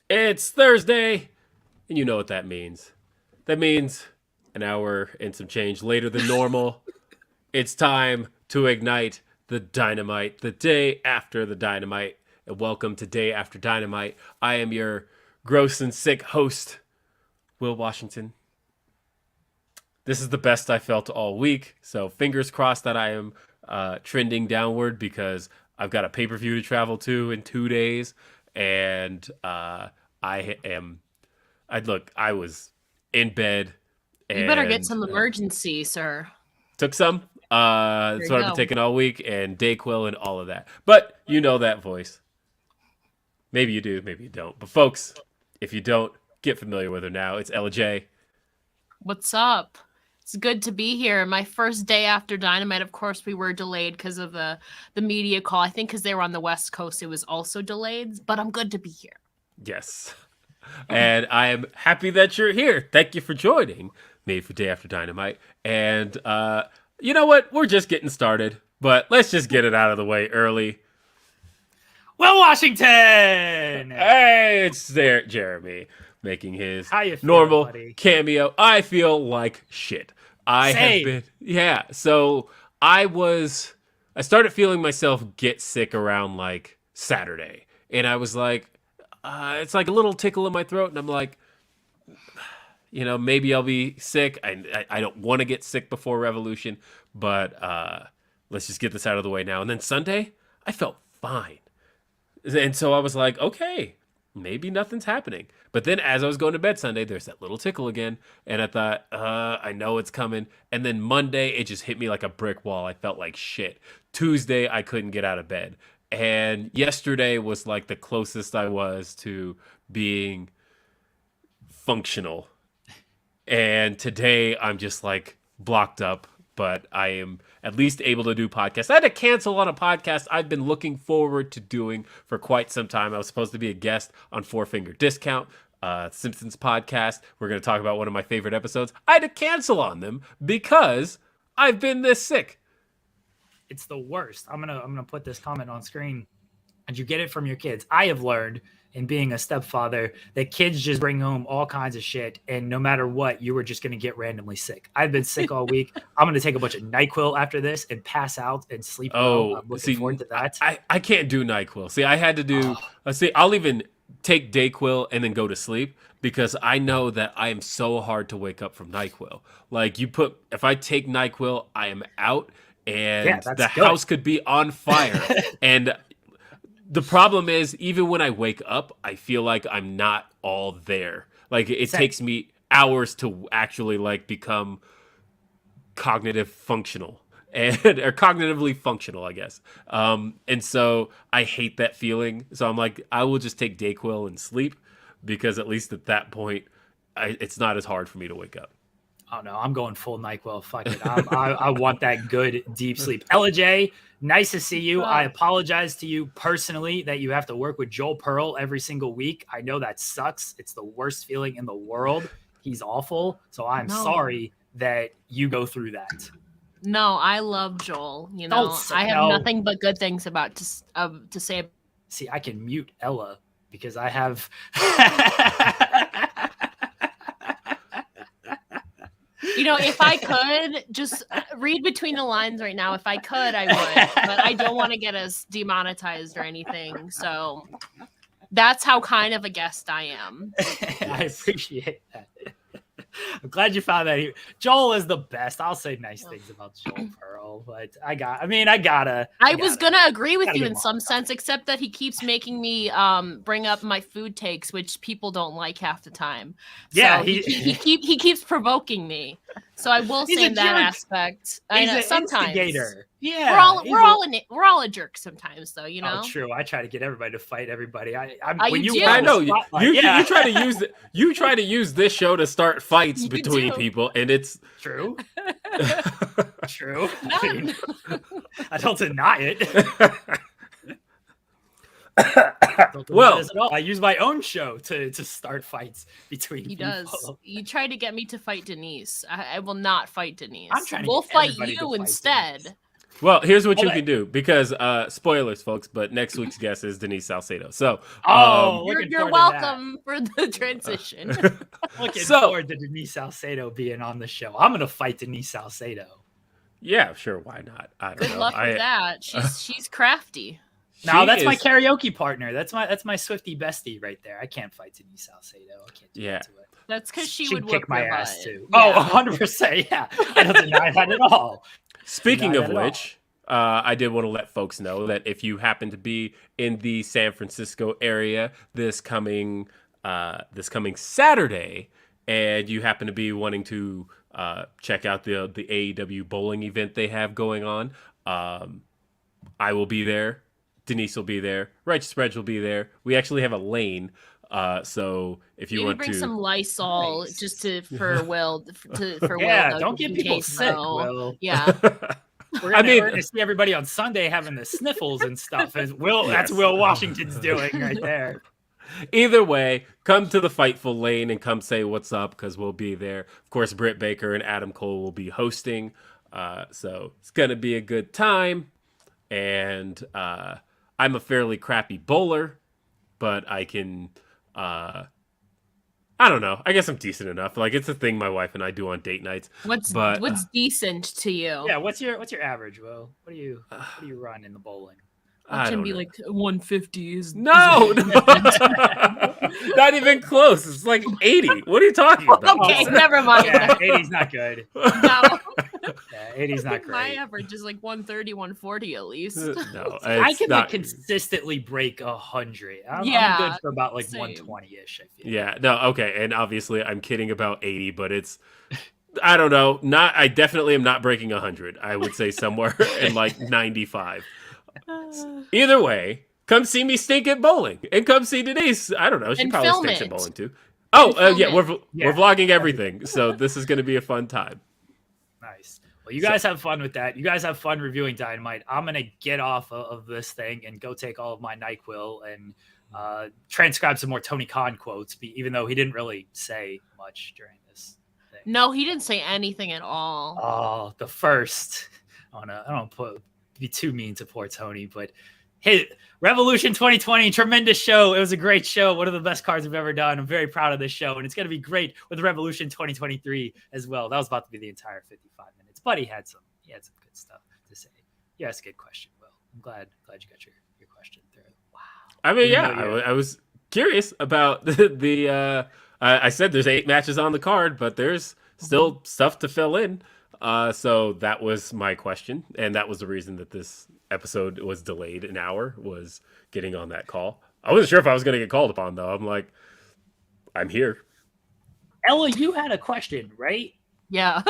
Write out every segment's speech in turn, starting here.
It's Thursday, and you know what that means. That means an hour and some change later than normal. It's time to ignite the dynamite, the day after the dynamite. And welcome to Day After Dynamite. I am your gross and sick host, Will Washington. This is the best I felt all week, so fingers crossed that I am trending downward because I've got a pay-per-view to travel to in 2 days, and I was in bed. And, you better get some emergency, sir. Took some. That's what I've been taking all week, and Dayquil and all of that. But you know that voice. Maybe you do, maybe you don't. But folks, if you don't, get familiar with her now. It's Ella J. What's up? It's good to be here. My first day after Dynamite, of course, we were delayed because of the media call. I think because they were on the West Coast, it was also delayed. But I'm good to be here. Yes. And I am happy that you're here. Thank you for joining me for Day After Dynamite. And you know what? We're just getting started. But let's just get it out of the way early. Will Washington! Hey, it's there, Jeremy, making his normal cameo. I feel like shit. So I started feeling myself get sick around like Saturday. And I was like, it's like a little tickle in my throat. And I'm like, maybe I'll be sick. I don't want to get sick before Revolution, but let's just get this out of the way now. And then Sunday, I felt fine. And so I was like, okay, maybe nothing's happening. But then as I was going to bed Sunday, there's that little tickle again. And I thought, I know it's coming. And then Monday, it just hit me like a brick wall. I felt like shit. Tuesday, I couldn't get out of bed. And yesterday was like the closest I was to being functional. And today, I'm just like blocked up. But I am at least able to do podcasts. I had to cancel on a podcast I've been looking forward to doing for quite some time. I was supposed to be a guest on Four Finger Discount, Simpsons podcast. We're going to talk about one of my favorite episodes. I had to cancel on them because I've been this sick. It's the worst. I'm gonna put this comment on screen, and you get it from your kids. I have learned in being a stepfather that kids just bring home all kinds of shit, and no matter what, you were just going to get randomly sick. I've been sick all week. I'm going to take a bunch of NyQuil after this and pass out and sleep well. I'm looking forward to that. I can't do NyQuil. See, I had to do I'll even take Dayquil and then go to sleep because I know that I am so hard to wake up from NyQuil. Like if I take NyQuil, I am out and the house could be on fire. And the problem is, even when I wake up, I feel like I'm not all there. Like it takes me hours to actually like become cognitively functional, or cognitively functional, I guess. And so I hate that feeling. So I'm like, I will just take Dayquil and sleep because at least at that point, it's not as hard for me to wake up. Oh no, I'm going full NyQuil. Fuck it. I want that good deep sleep. Ella J, nice to see you. I apologize to you personally that you have to work with Joel Pearl every single week. I know that sucks. It's the worst feeling in the world. He's awful. So I'm sorry that you go through that. No, I love Joel. I have nothing but good things to say. See, I can mute Ella because I have. If I could just read between the lines right now, if I could, I would. But I don't want to get us demonetized or anything. So that's how kind of a guest I am. I appreciate that. I'm glad you found that. Joel is the best. I'll say nice things about Joel Pearl, but I was gonna agree with you in some sense, except that he keeps making me bring up my food takes, which people don't like half the time. Yeah, so he keeps provoking me. So I will say in that aspect. He's an sometimes instigator. Yeah, we're all a jerk sometimes, though. Oh, true. I try to get everybody to fight everybody. I know you try to use you try to use this show to start fights between people, and it's true. True. I don't deny it. Well, I use my own show to start fights between people. He does. You try to get me to fight Denise. I will not fight Denise. I'm trying to We'll fight you instead. Well, here's what you can do, because spoilers, folks, but next week's guest is Denise Salcedo. So, you're welcome for the transition. Looking forward to Denise Salcedo being on the show. I'm gonna fight Denise Salcedo. Yeah, sure, why not? I don't know. Good luck with that. She's crafty. No, that's my karaoke partner. That's my Swiftie bestie right there. I can't fight Denise Salcedo. I can't do that to it. That's because she would kick my ass butt. too. Yeah. Oh, 100%. Yeah, I don't deny that at all. Speaking of which, I did want to let folks know that if you happen to be in the San Francisco area this coming Saturday, and you happen to be wanting to check out the AEW bowling event they have going on, I will be there. Denise will be there. Righteous Reg will be there. We actually have a lane. So if you want to bring some Lysol just for Will, yeah, Will, don't get people sick, Will. Yeah. We're gonna see everybody on Sunday having the sniffles and stuff. That's Will Washington's doing right there. Either way, come to the Fightful Lane and come say what's up, because we'll be there. Of course, Britt Baker and Adam Cole will be hosting. So it's gonna be a good time. And I'm a fairly crappy bowler, but I can. I don't know. I guess I'm decent enough. Like, it's a thing my wife and I do on date nights. What's decent to you? Yeah, what's your average, Will? What do you run in the bowling? It can be like 150s. No. Not even close. It's like 80. What are you talking about? Okay, never mind. Yeah, 80's not good. No. Yeah, 80's not great. My average is like 130, 140 at least. No, I can like consistently break 100. I'm good for about like 120-ish, I feel. Yeah, no, okay. And obviously I'm kidding about 80, but it's, I don't know. I definitely am not breaking 100. I would say somewhere in like 95. Either way, come see me stink at bowling, and come see Denise. I don't know. She probably stinks at bowling too. Oh, yeah, we're vlogging everything, so this is going to be a fun time. Nice. Well, you guys have fun with that. You guys have fun reviewing Dynamite. I'm going to get off of this thing and go take all of my NyQuil and transcribe some more Tony Khan quotes, even though he didn't really say much during this thing. No, he didn't say anything at all. Oh, the first. I don't be too mean to poor Tony, but hey, Revolution 2020, tremendous show. It was a great show. One of the best cards we've ever done. I'm very proud of this show, and it's going to be great with Revolution 2023 as well. That was about to be the entire 55 minutes, but he had some good stuff to say. You asked a good question, Will. I'm glad you got your question through. Wow. I mean, I was curious about the I said there's 8 matches on the card, but there's still stuff to fill in. So that was my question, and that was the reason that this episode was delayed an hour, was getting on that call. I wasn't sure if I was going to get called upon, though. I'm like, I'm here. Ella, you had a question, right? Yeah.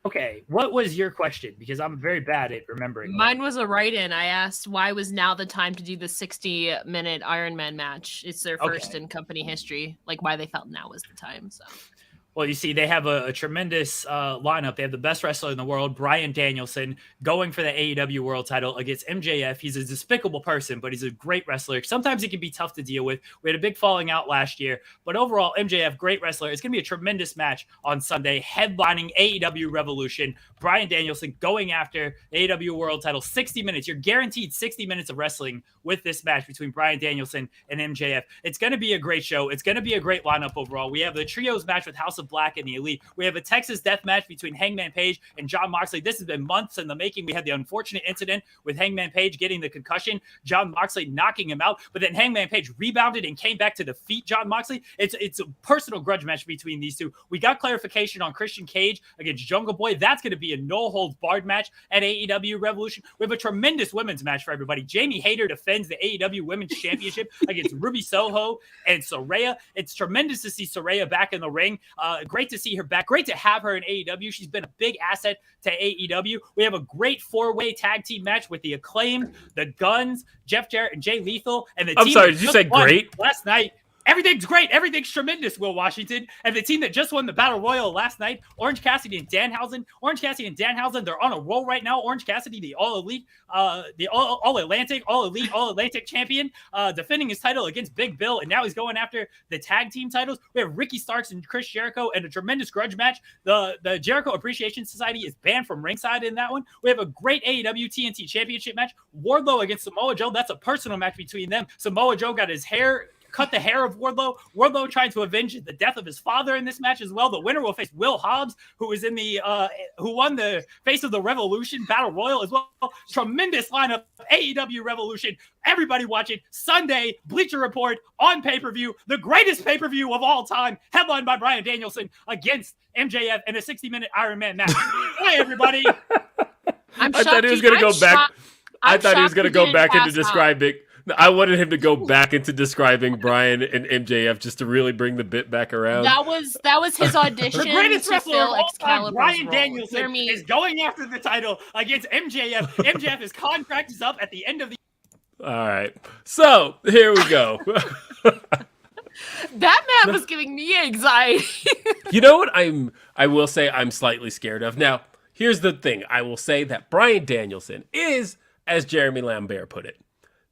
Okay, what was your question? Because I'm very bad at remembering. Mine was a write-in. I asked, why was now the time to do the 60-minute Iron Man match? It's their first in company history. Like, why they felt now was the time, so... Well, you see, they have a tremendous lineup. They have the best wrestler in the world, Bryan Danielson, going for the AEW world title against MJF. He's a despicable person, but he's a great wrestler. Sometimes he can be tough to deal with. We had a big falling out last year, but overall, MJF, great wrestler. It's going to be a tremendous match on Sunday, headlining AEW Revolution. Bryan Danielson going after the AEW world title, 60 minutes. You're guaranteed 60 minutes of wrestling with this match between Bryan Danielson and MJF. It's going to be a great show. It's going to be a great lineup overall. We have the trios match with House of Black and the Elite. We have a Texas death match between Hangman Page and Jon Moxley. This has been months in the making. We had the unfortunate incident with Hangman Page getting the concussion, Jon Moxley knocking him out, but then Hangman Page rebounded and came back to defeat Jon Moxley. It's a personal grudge match between these two. We got clarification on Christian Cage against Jungle Boy. That's going to be a no-holds-barred match at AEW Revolution. We have a tremendous women's match for everybody. Jamie Hayter defends the AEW Women's Championship against Ruby Soho and Saraya. It's tremendous to see Saraya back in the ring. Great to see her back. Great to have her in AEW. She's been a big asset to AEW. We have a great 4-way tag team match with the Acclaimed, the Guns, Jeff Jarrett and Jay Lethal, and the team. I'm sorry, did you say great? Last night. Everything's great. Everything's tremendous, Will Washington. And the team that just won the Battle Royal last night, Orange Cassidy and Danhausen. Orange Cassidy and Danhausen, they're on a roll right now. Orange Cassidy, the All-Elite, the All-Atlantic, All-Elite, All-Atlantic champion, defending his title against Big Bill, and now he's going after the tag team titles. We have Ricky Starks and Chris Jericho and a tremendous grudge match. The Jericho Appreciation Society is banned from ringside in that one. We have a great AEW TNT Championship match. Wardlow against Samoa Joe. That's a personal match between them. Samoa Joe got his hair cut the hair of Wardlow. Wardlow trying to avenge the death of his father in this match as well. The winner will face Will Hobbs, who won the Face of the Revolution Battle Royal as well. Tremendous lineup. AEW Revolution. Everybody watching Sunday. Bleacher Report on pay-per-view. The greatest pay-per-view of all time. Headlined by Bryan Danielson against MJF in a 60-minute Iron Man match. Hi, everybody. I thought he was going to go back. I thought he was going to go back into describing. I wanted him to go back into describing Bryan and MJF just to really bring the bit back around. That was his audition. The greatest to wrestler fill of all time, Bryan role. Danielson, is going after the title against MJF. MJF, contract is up at the end of the. All right, so here we go. That man was giving me anxiety. You know what I will say I'm slightly scared of. Now, here's the thing. I will say that Bryan Danielson is, as Jeremy Lambert put it,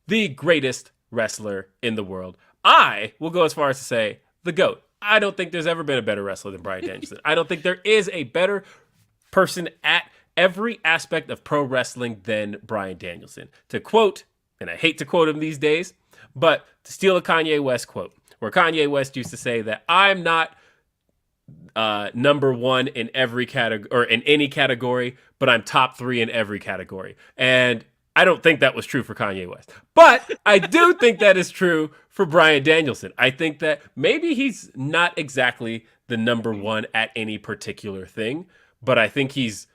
the greatest wrestler in the world. I will go as far as to say the GOAT. I don't think there's ever been a better wrestler than Bryan Danielson. I don't think there is a better person at every aspect of pro wrestling than Bryan Danielson. To quote, and I hate to quote him these days, but to steal a Kanye West quote, where Kanye West used to say that I'm not number one in every category or in any category, but I'm top 3 in every category. And I don't think that was true for Kanye West. But I do think that is true for Bryan Danielson. I think that maybe he's not exactly the number one at any particular thing, but I think he's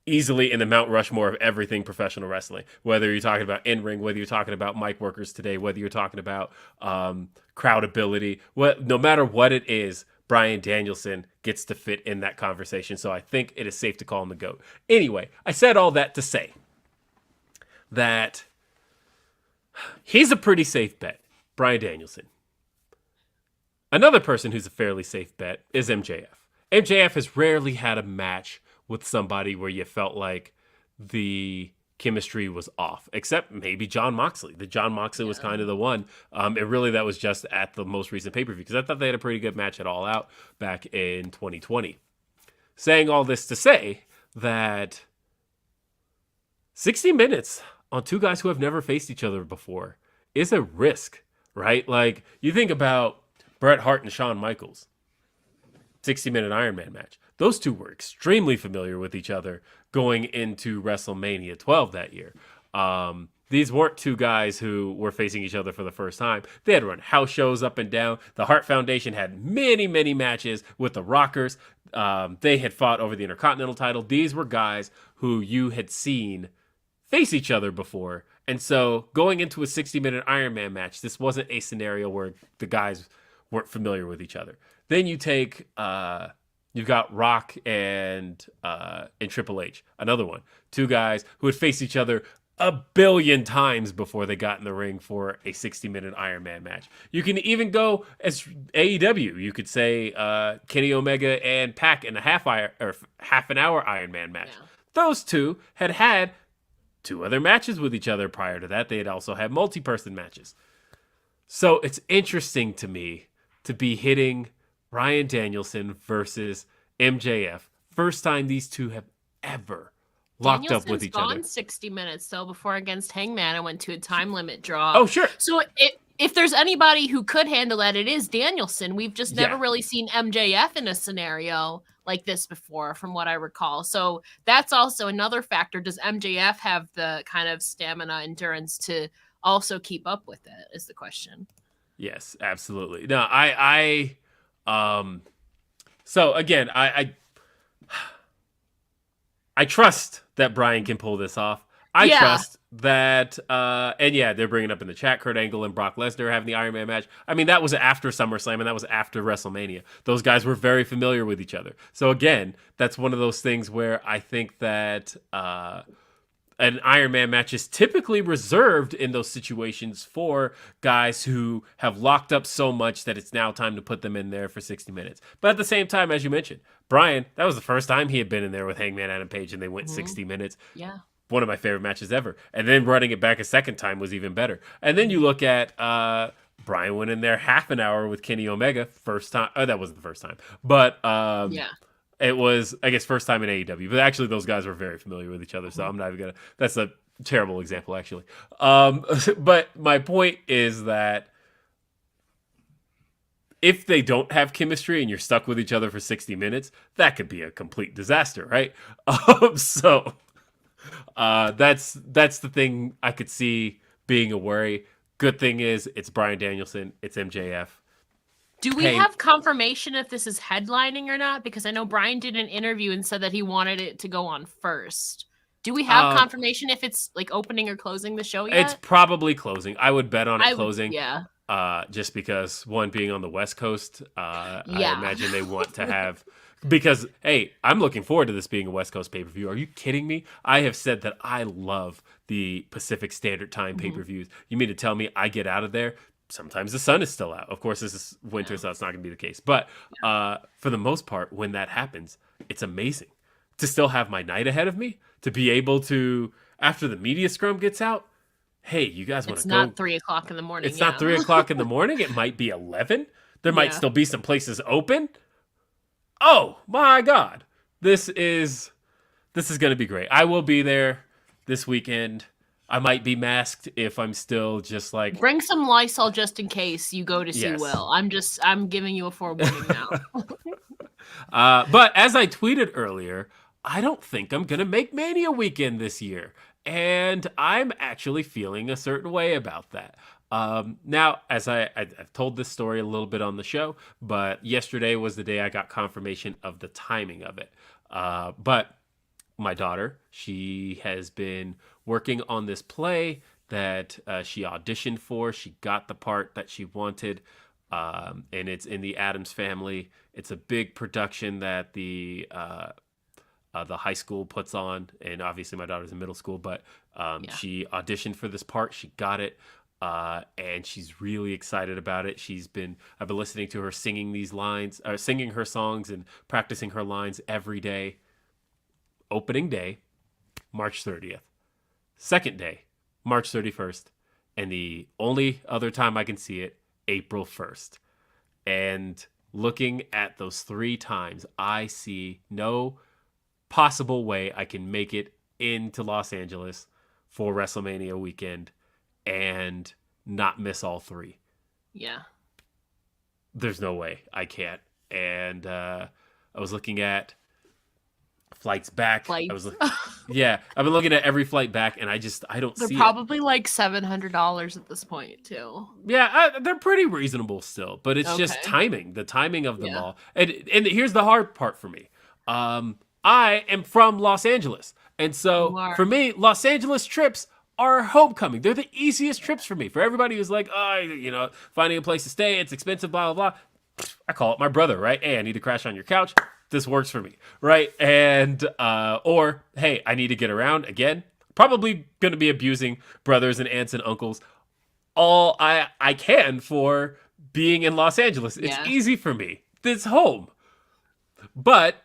easily in the Mount Rushmore of everything professional wrestling. Whether you're talking about in-ring, whether you're talking about mic workers today, whether you're talking about crowd ability, no matter what it is, Bryan Danielson gets to fit in that conversation. So I think it is safe to call him the GOAT. Anyway, I said all that to say that he's a pretty safe bet, Bryan Danielson. Another person who's a fairly safe bet is MJF. MJF has rarely had a match with somebody where you felt like the chemistry was off, except maybe Jon Moxley. The Jon Moxley was kind of the one. And really that was just at the most recent pay-per-view, because I thought they had a pretty good match at All Out back in 2020. Saying all this to say that 60 minutes on two guys who have never faced each other before is a risk, right? Like, you think about Bret Hart and Shawn Michaels, 60-minute Iron Man match. Those two were extremely familiar with each other going into WrestleMania 12 that year. These weren't two guys who were facing each other for the first time. They had run house shows up and down. The Hart Foundation had many, many matches with the Rockers. They had fought over the Intercontinental title. These were guys who you had seen face each other before. And so going into a 60-minute Iron Man match, this wasn't a scenario where the guys weren't familiar with each other. Then you take, you've got Rock and Triple H, another one. Two guys who had faced each other a billion times before they got in the ring for a 60-minute Iron Man match. You can even go as AEW. You could say Kenny Omega and Pac in a half an hour Iron Man match. Yeah. Those two had 2 other matches with each other prior to that. They had also had multi-person matches. So it's interesting to me to be hitting Bryan Danielson versus MJF. First time these two have ever locked up with each other. Danielson's gone 60 minutes, though, before against Hangman and went to a time limit draw. Oh, sure. So if there's anybody who could handle that, it is Danielson. We've just never really seen MJF in a scenario like this before, from what I recall. So that's also another factor. Does MJF have the kind of stamina, endurance to also keep up with it, is the question. Yes, absolutely. No, so again, I trust that Bryan can pull this off. I trust that, and yeah, they're bringing up in the chat, Kurt Angle and Brock Lesnar having the Iron Man match. I mean, that was after SummerSlam, and that was after WrestleMania. Those guys were very familiar with each other. So again, that's one of those things where I think that an Iron Man match is typically reserved in those situations for guys who have locked up so much that it's now time to put them in there for 60 minutes. But at the same time, as you mentioned, Bryan, that was the first time he had been in there with Hangman Adam Page, and they went 60 minutes. Yeah. One of my favorite matches ever. And then running it back a second time was even better. And then you look at Bryan went in there half an hour with Kenny Omega, first time. Oh, that wasn't the first time. But Yeah. it was, I guess, first time in AEW. But actually, those guys were very familiar with each other, so I'm not even going to... That's a terrible example, actually. But my point is that if they don't have chemistry and you're stuck with each other for 60 minutes, that could be a complete disaster, right? So that's the thing I could see being a worry. Good thing is it's Bryan Danielson, it's MJF. Do we have confirmation if this is headlining or not? Because I know Bryan did an interview and said that he wanted it to go on first. Do we have confirmation if it's like opening or closing the show yet? It's probably closing. I would bet on it closing. Yeah. Just because, one, being on the West Coast, I imagine they want to have... Because, hey, I'm looking forward to this being a West Coast pay-per-view. Are you kidding me? I have said that I love the Pacific Standard Time pay-per-views. You mean to tell me I get out of there? Sometimes the sun is still out. Of course, this is winter, so that's not going to be the case. But for the most part, when that happens, it's amazing to still have my night ahead of me, to be able to, after the media scrum gets out, hey, you guys want to go? It's not 3 o'clock in the morning. It's not 3 o'clock in the morning. It might be 11. There might still be some places open. Oh, my God. This is going to be great. I will be there this weekend. I might be masked if I'm still just like... Bring some Lysol just in case you go to see Will. I'm giving you a forewarning now. But as I tweeted earlier, I don't think I'm going to make Mania weekend this year. And I'm actually feeling a certain way about that. Now, as I've told this story a little bit on the show, but yesterday was the day I got confirmation of the timing of it. But my daughter, she has been working on this play that she auditioned for. She got the part that she wanted, and it's in the Addams Family. It's a big production that the high school puts on, and obviously my daughter's in middle school, but she auditioned for this part. She got it, and she's really excited about it. I've been listening to her singing these lines, or singing her songs and practicing her lines every day. Opening day, March 30th. Second day, March 31st. And the only other time I can see it, April 1st. And looking at those 3 times, I see no possible way I can make it into Los Angeles for WrestleMania weekend and not miss all 3. Yeah. There's no way. I can't. And I was looking at flights back. I've been looking at every flight back, and I don't see it. They're probably like $700 at this point, too. Yeah, they're pretty reasonable still, but it's just timing. The timing of them all. And here's the hard part for me. I am from Los Angeles, and so for me, Los Angeles trips are homecoming. They're the easiest trips for me. For everybody who's like, finding a place to stay, it's expensive, blah, blah, blah. I call it my brother, right? Hey, I need to crash on your couch. This works for me, right? And, or, hey, I need to get around again. Probably going to be abusing brothers and aunts and uncles all I can for being in Los Angeles. It's easy for me. It's home. But,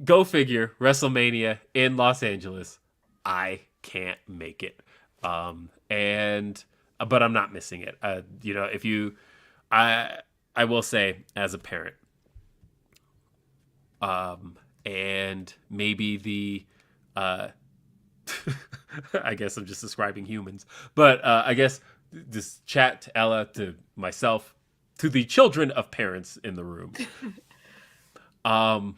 go figure, WrestleMania in Los Angeles, I can't make it. But I'm not missing it. I will say, as a parent, and maybe the, I guess I'm just describing humans, but I guess this chat to Ella, to myself, to the children of parents in the room. When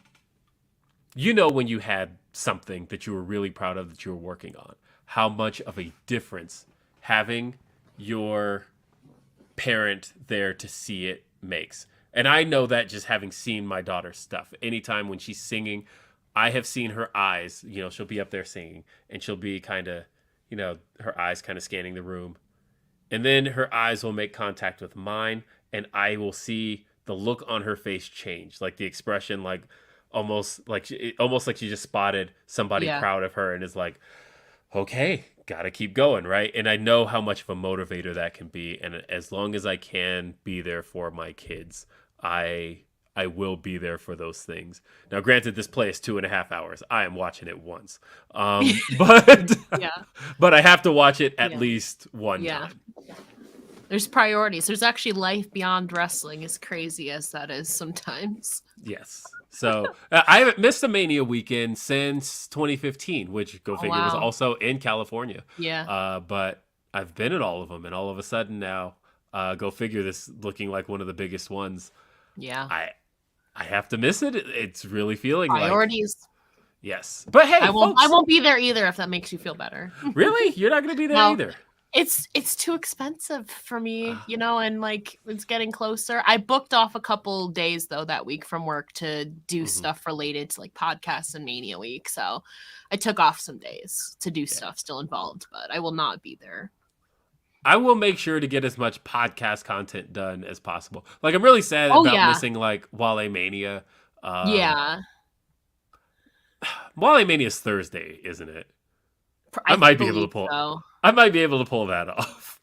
you had something that you were really proud of that you were working on, how much of a difference having your parent there to see it makes. And I know that just having seen my daughter's stuff. Anytime when she's singing, I have seen her eyes, she'll be up there singing, and she'll be kind of, her eyes kind of scanning the room. And then her eyes will make contact with mine, and I will see the look on her face change, like the expression, like almost like she just spotted somebody proud of her and is like, okay, gotta keep going, right? And I know how much of a motivator that can be. And as long as I can be there for my kids, I will be there for those things. Now, granted, this play is 2.5 hours. I am watching it once, but Yeah. but I have to watch it at Yeah. least one Yeah. time. There's priorities. There's actually life beyond wrestling, as crazy as that is sometimes. Yes. So I haven't missed a Mania weekend since 2015, which go figure was wow. also in California. Yeah. But I've been at all of them, and all of a sudden now, go figure, this looking like one of the biggest ones. Yeah. I have to miss it. It's really feeling like Priorities. yes. But hey, I won't folks, I won't be there either if that makes you feel better. really, you're not going to be there No. either. It's too expensive for me, you know, and like it's getting closer. I booked off a couple days though that week from work to do stuff related to like podcasts and Mania week. So I took off some days to do stuff still involved, but I will not be there. I will make sure to get as much podcast content done as possible. Like, I'm really sad about missing like Wale Mania. Yeah. Wale Mania is Thursday, isn't it? I might be able to pull. I might be able to pull that off.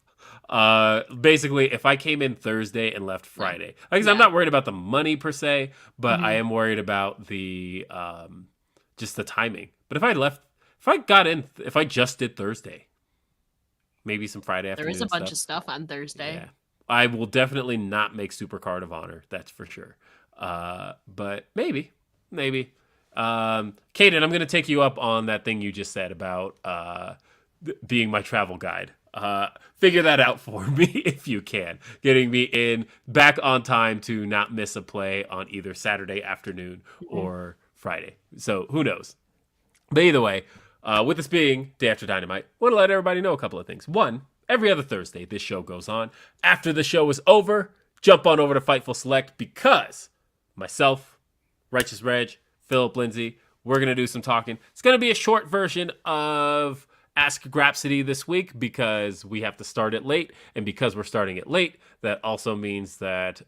Basically, if I came in Thursday and left Friday, like I'm not worried about the money per se, but I am worried about the just the timing. But if I just did Thursday, maybe some Friday afternoon. There is a bunch of stuff on Thursday. Yeah. I will definitely not make Super Card of Honor. That's for sure. But maybe. Kaden, I'm going to take you up on that thing you just said about being my travel guide. Figure that out for me if you can. Getting me back on time to not miss a play on either Saturday afternoon or Friday. So who knows? But either way, with this being Day After Dynamite, I want to let everybody know a couple of things. One, every other Thursday, this show goes on. After the show is over, jump on over to Fightful Select because myself, Righteous Reg, Philip Lindsay, we're going to do some talking. It's going to be a short version of Ask Grapsody this week because we have to start it late. And because we're starting it late, that also means that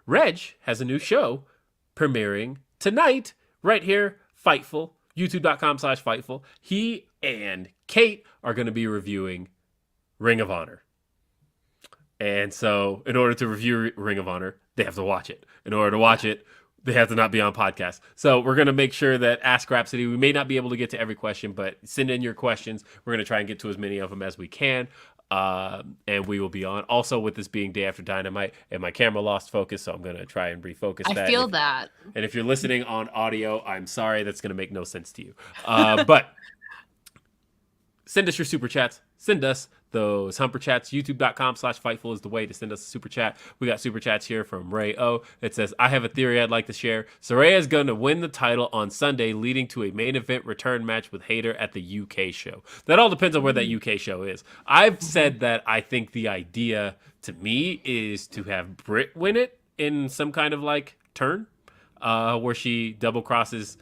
Reg has a new show premiering tonight right here, Fightful, youtube.com/Fightful. He and Kate are going to be reviewing Ring of Honor. And so in order to review Ring of Honor, they have to watch it. In order to watch it, they have to not be on podcast. So we're going to make sure that Ask Rhapsody, we may not be able to get to every question, but send in your questions. We're going to try and get to as many of them as we can. And we will be on. Also, with this being Day After Dynamite, and my camera lost focus, so I'm going to try and refocus that. I feel that. And if you're listening on audio, I'm sorry. That's going to make no sense to you. But send us your super chats. Send us those humper chats. youtube.com/Fightful is the way to send us a super chat. We got super chats here from Ray O. It says, I have a theory I'd like to share. Saraya is going to win the title on Sunday, leading to a main event return match with Hayter at the UK show. That all depends on where that UK show is. I've said that I think the idea to me is to have Britt win it in some kind of like turn where she double crosses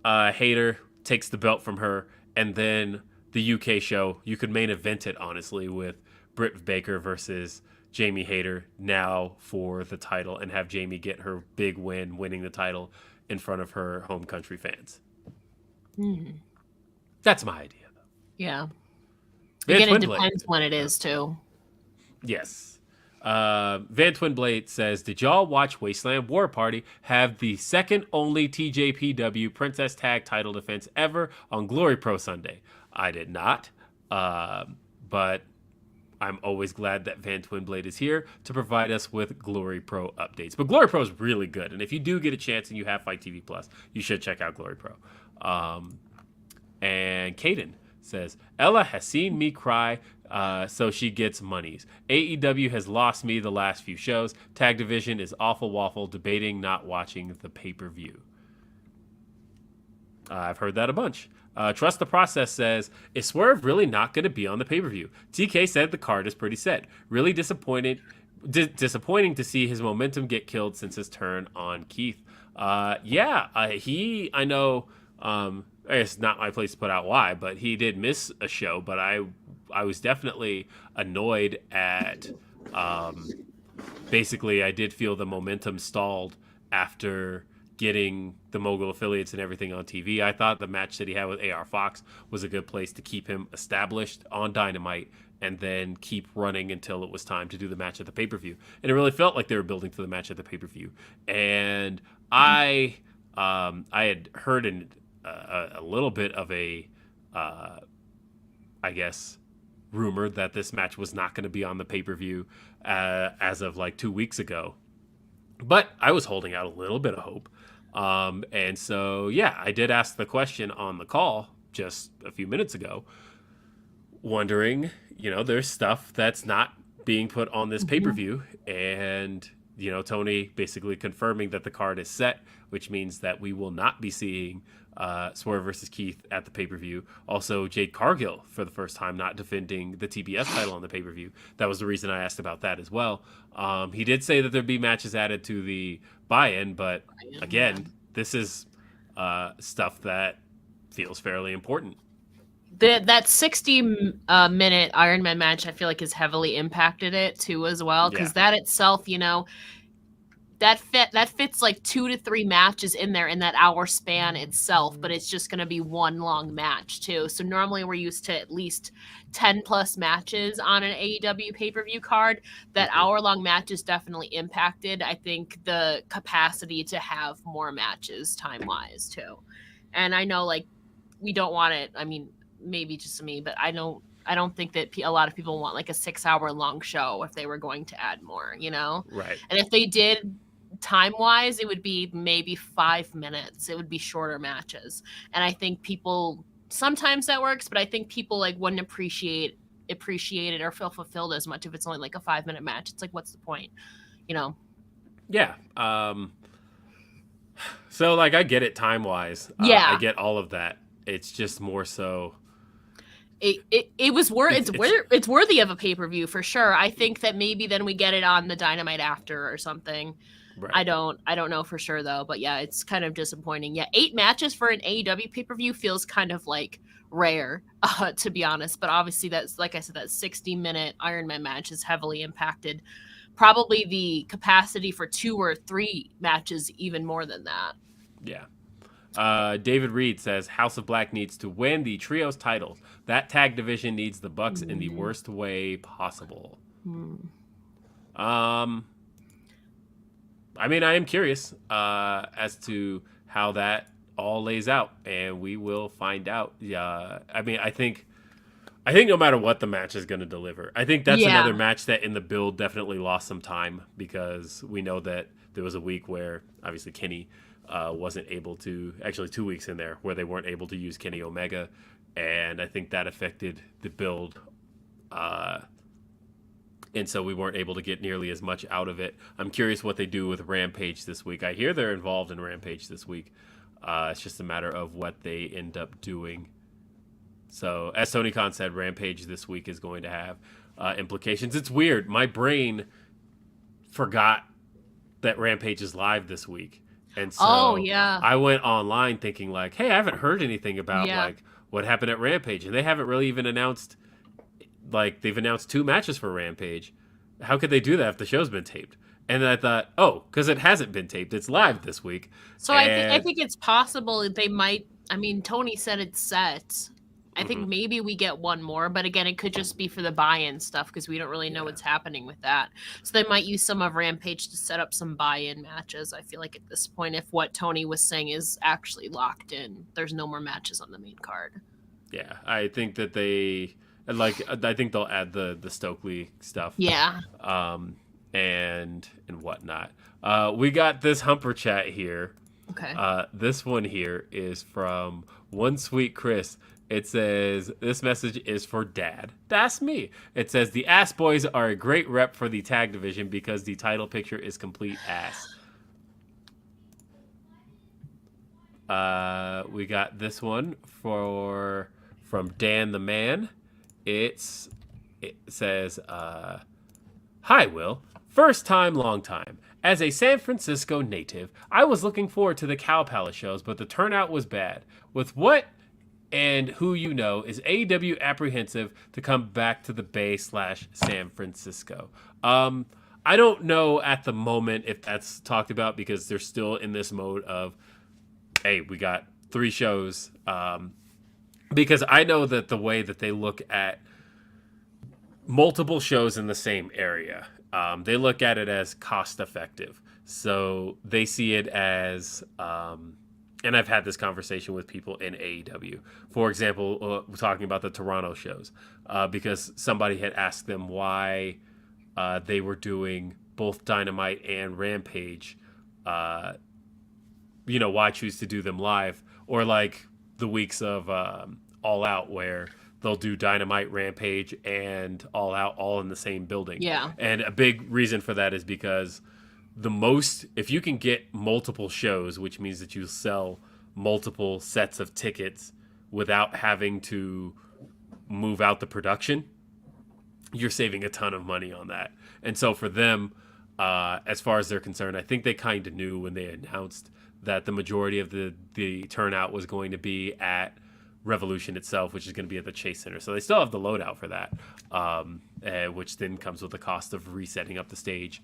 Hayter, takes the belt from her, and then the UK show, you could main event it, honestly, with Britt Baker versus Jamie Hayter now for the title and have Jamie get her big win, winning the title in front of her home country fans. That's my idea, though. Yeah. Van Again, it Twinblade. depends when it is, too. Yes. Van Twinblade says, did y'all watch Wasteland War Party have the second only TJPW Princess Tag title defense ever on Glory Pro Sunday? I did not, but I'm always glad that Van Twinblade is here to provide us with Glory Pro updates. But Glory Pro is really good, and if you do get a chance and you have Fight TV Plus, you should check out Glory Pro. And Caden says, Ella has seen me cry, so she gets monies. AEW has lost me the last few shows. Tag division is awful waffle, debating not watching the pay-per-view. I've heard that a bunch. Trust the Process says, is Swerve really not going to be on the pay-per-view? TK said the card is pretty set. Really disappointing to see his momentum get killed since his turn on Keith. I know, it's not my place to put out why, but he did miss a show, but I was definitely annoyed at, basically I did feel the momentum stalled after getting the Mogul affiliates and everything on TV. I thought the match that he had with AR Fox was a good place to keep him established on Dynamite and then keep running until it was time to do the match at the pay-per-view. And it really felt like they were building to the match at the pay-per-view. And I had heard a little bit of a, I guess, rumor that this match was not going to be on the pay-per-view as of like 2 weeks ago. But I was holding out a little bit of hope. And so, yeah, I did ask the question on the call just a few minutes ago, wondering, there's stuff that's not being put on this pay-per-view. And, Tony basically confirming that the card is set, which means that we will not be seeing Swerve versus Keith at the pay-per-view. Also, Jade Cargill, for the first time, not defending the TBS title on the pay-per-view. That was the reason I asked about that as well. He did say that there'd be matches added to the buy-in, but again, this is stuff that feels fairly important. That 60-minute Iron Man match, I feel like, has heavily impacted it too as well, because that itself, that fits like 2 to 3 matches in there in that hour span itself, but it's just going to be one long match too. So normally we're used to at least 10 plus matches on an AEW pay-per-view card. That hour-long match is definitely impacted, I think, the capacity to have more matches time-wise too. And I know, like, we don't want it. I mean, maybe just me, but I don't think that a lot of people want like a 6-hour long show if they were going to add more, Right. And if they did, time-wise, it would be maybe 5 minutes. It would be shorter matches. And I think people, sometimes that works, but I think people like wouldn't appreciate it or feel fulfilled as much if it's only like a 5-minute match. It's like, what's the point? Yeah. So like, I get it time-wise. I get all of that. It's just more so. It's worthy of a pay-per-view for sure. I think that maybe then we get it on the Dynamite after or something. Right. I don't know for sure though, but yeah, it's kind of disappointing. Yeah, 8 matches for an AEW pay-per-view feels kind of like rare, to be honest. But obviously, that's, like I said, that 60-minute Iron Man match is heavily impacted. Probably the capacity for 2 or 3 matches even more than that. Yeah. David Reed says House of Black needs to win the trios titles. That tag division needs the Bucks in the worst way possible. I mean, I am curious as to how that all lays out, and we will find out. Yeah, I mean, I think no matter what the match is going to deliver, I think that's another match that in the build definitely lost some time, because we know that there was a week where obviously Kenny wasn't able to, actually 2 weeks in there, where they weren't able to use Kenny Omega, and I think that affected the build. And so we weren't able to get nearly as much out of it. I'm curious what they do with Rampage this week. I hear they're involved in Rampage this week. It's just a matter of what they end up doing. So, as Tony Khan said, Rampage this week is going to have implications. It's weird. My brain forgot that Rampage is live this week. And so I went online thinking like, hey, I haven't heard anything about like what happened at Rampage. And they haven't really even announced, like, they've announced 2 matches for Rampage. How could they do that if the show's been taped? And then I thought, because it hasn't been taped. It's live this week. So I think it's possible they might. I mean, Tony said it's set. I think maybe we get one more. But again, it could just be for the buy-in stuff, because we don't really know what's happening with that. So they might use some of Rampage to set up some buy-in matches. I feel like at this point, if what Tony was saying is actually locked in, there's no more matches on the main card. Yeah, I think that they... I think they'll add the Stokely stuff. Yeah. And whatnot. We got this Humper chat here. Okay. This one here is from One Sweet Chris. It says, this message is for Dad. That's me. It says, the Ass Boys are a great rep for the tag division because the title picture is complete ass. We got this one from Dan the Man. It says, hi, Will. First time, long time. As a San Francisco native, I was looking forward to the Cow Palace shows, but the turnout was bad. With what and who you know, is AEW apprehensive to come back to the Bay / San Francisco? I I don't know at the moment if that's talked about because they're still in this mode of, hey, we got 3 shows. Because I know that the way that they look at multiple shows in the same area, they look at it as cost effective. So they see it as, and I've had this conversation with people in AEW. For example, we're talking about the Toronto shows, because somebody had asked them why they were doing both Dynamite and Rampage. Why choose to do them live, or like the weeks of All Out where they'll do Dynamite, Rampage, and All Out all in the same building. Yeah. And a big reason for that is because if you can get multiple shows, which means that you sell multiple sets of tickets without having to move out the production, you're saving a ton of money on that. And so for them, as far as they're concerned, I think they kind of knew when they announced that the majority of the turnout was going to be at Revolution itself, which is going to be at the Chase Center. So they still have the loadout for that, which then comes with the cost of resetting up the stage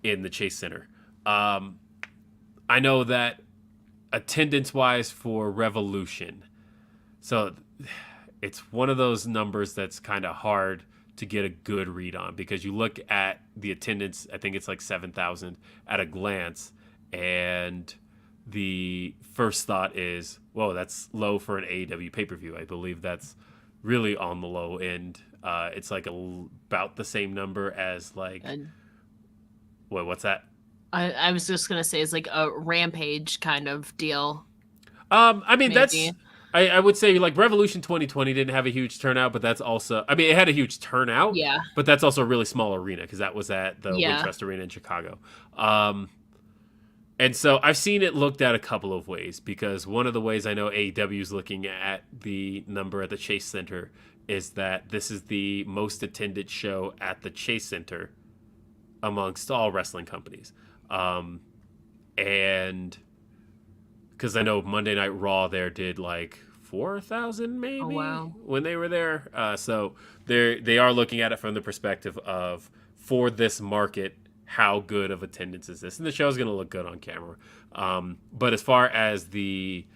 in the Chase Center. I know that attendance-wise for Revolution, so it's one of those numbers that's kind of hard to get a good read on, because you look at the attendance, I think it's like 7,000 at a glance, and the first thought is, whoa, that's low for an AEW pay-per-view. I believe that's really on the low end. It's like about the same number as like... what's that? I was just going to say it's like a Rampage kind of deal. I mean, maybe. that's... I would say like Revolution 2020 didn't have a huge turnout, but that's also... I mean, it had a huge turnout, yeah, but that's also a really small arena because that was at the Wintrust Arena in Chicago. And so I've seen it looked at a couple of ways, because one of the ways I know AEW is looking at the number at the Chase Center is that this is the most attended show at the Chase Center amongst all wrestling companies. And because I know Monday Night Raw there did like 4,000 maybe when they were there. So they are looking at it from the perspective of, for this market, how good of attendance is this? And the show's going to look good on camera. But as far as the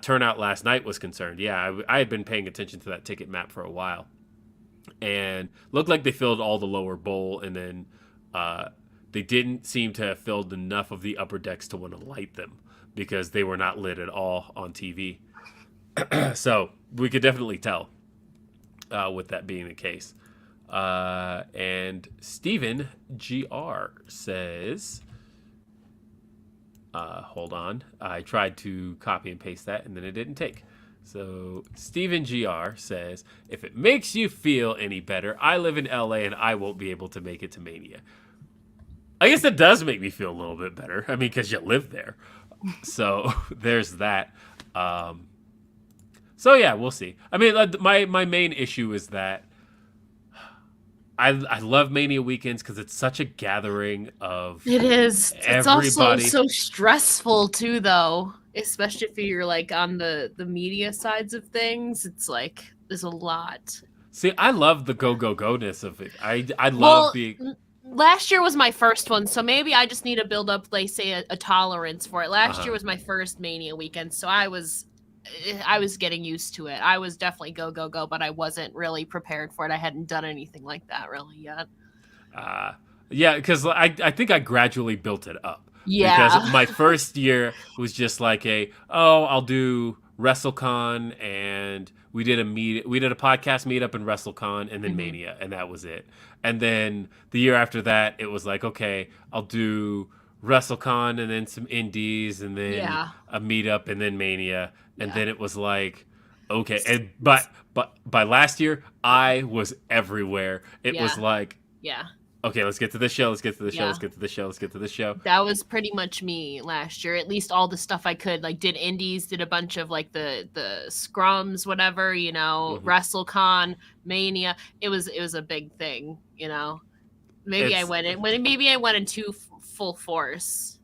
turnout last night was concerned, I had been paying attention to that ticket map for a while. And looked like they filled all the lower bowl, and then they didn't seem to have filled enough of the upper decks to want to light them, because they were not lit at all on TV. So we could definitely tell with that being the case. And Steven GR says, hold on, I tried to copy and paste that and then it didn't take. So Steven GR says, if it makes you feel any better, I live in LA and I won't be able to make it to Mania. I guess that does make me feel a little bit better. I mean, because you live there. So there's that. So yeah, we'll see. I mean, my main issue is that I love Mania weekends because it's such a gathering of it is. Everybody. It's also so stressful too, though, especially if you're like on the media sides of things. It's like there's a lot. See, I love the go-ness of it. I love Last year was my first one, so maybe I just need to build up, like, say, a tolerance for it. Last year was my first Mania weekend, so I was getting used to it. I was definitely go, but I wasn't really prepared for it. I hadn't done anything like that really yet. Yeah, because I think I gradually built it up. Yeah. Because my first year was just like I'll do WrestleCon, and we did a podcast meetup in WrestleCon, and then Mania, and that was it. And then the year after that, it was like, okay, I'll do WrestleCon and then some indies, and then a meetup, and then Mania, and then it was like, okay. And but by last year, I was everywhere. It was like, okay, let's get to this show. Let's get to the show. Let's get to the show. Let's get to the show. That was pretty much me last year. At least all the stuff I could, like, did indies, did a bunch of like the scrums, whatever, WrestleCon, Mania. It was a big thing, Maybe I went in too full force.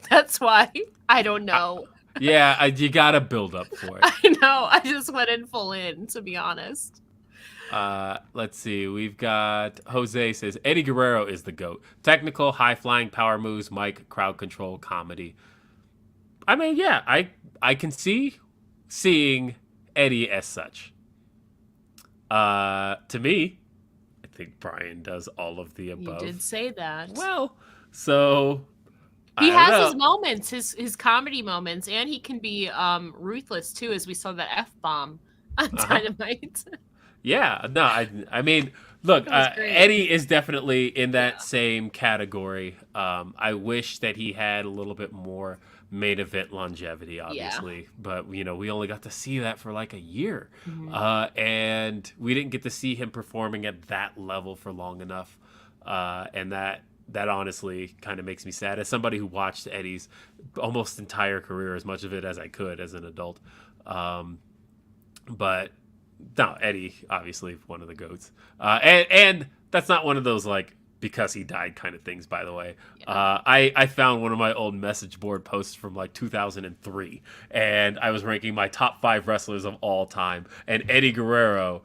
That's why. I don't know. You gotta build up for it. I know. I just went in full in, to be honest. Let's see. We've got Jose says Eddie Guerrero is the GOAT. Technical, high-flying power moves, mic, crowd control, comedy. I mean, yeah, I can see seeing Eddie as such. To me, I think Bryan does all of the above. You did say that. Well, so he has his moments, his comedy moments, and he can be ruthless too, as we saw that F-bomb on Dynamite. Yeah, no, I mean, look, Eddie is definitely in that same category. I wish that he had a little bit more main event longevity, obviously, but we only got to see that for like a year, and we didn't get to see him performing at that level for long enough, and that honestly kind of makes me sad as somebody who watched Eddie's almost entire career, as much of it as I could as an adult. But no, Eddie, obviously one of the GOATs. And that's not one of those like because he died kind of things, by the way. Yeah. I found one of my old message board posts from like 2003, and I was ranking my top 5 wrestlers of all time, and Eddie Guerrero,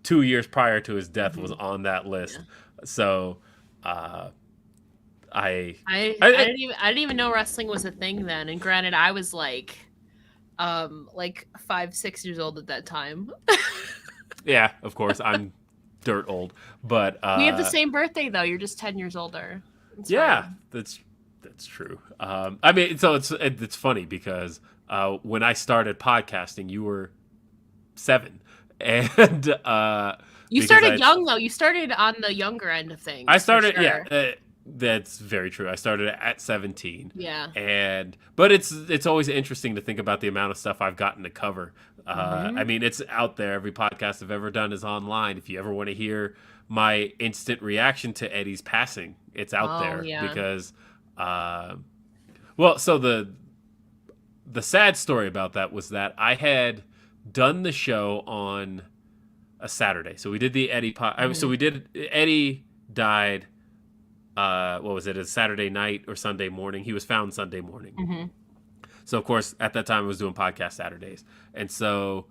2 years prior to his death, was on that list. Yeah. So I didn't even know wrestling was a thing then. And granted, I was like 5-6 years old at that time. Yeah, of course, I'm dirt old, but we have the same birthday though. You're just 10 years older. It's yeah, fine. that's true. I mean, so it's funny because when I started podcasting, you were 7, and you started young though. You started on the younger end of things. I started, yeah. That's very true. I started at 17. Yeah. But it's always interesting to think about the amount of stuff I've gotten to cover. I mean, it's out there. Every podcast I've ever done is online. If you ever want to hear my instant reaction to Eddie's passing, it's out there. Yeah. Because, so the sad story about that was that I had done the show on a Saturday. So we did the Eddie so we did Eddie died. What was it? A Saturday night or Sunday morning? He was found Sunday morning. Mm-hmm. So of course, at that time, I was doing podcast Saturdays, and so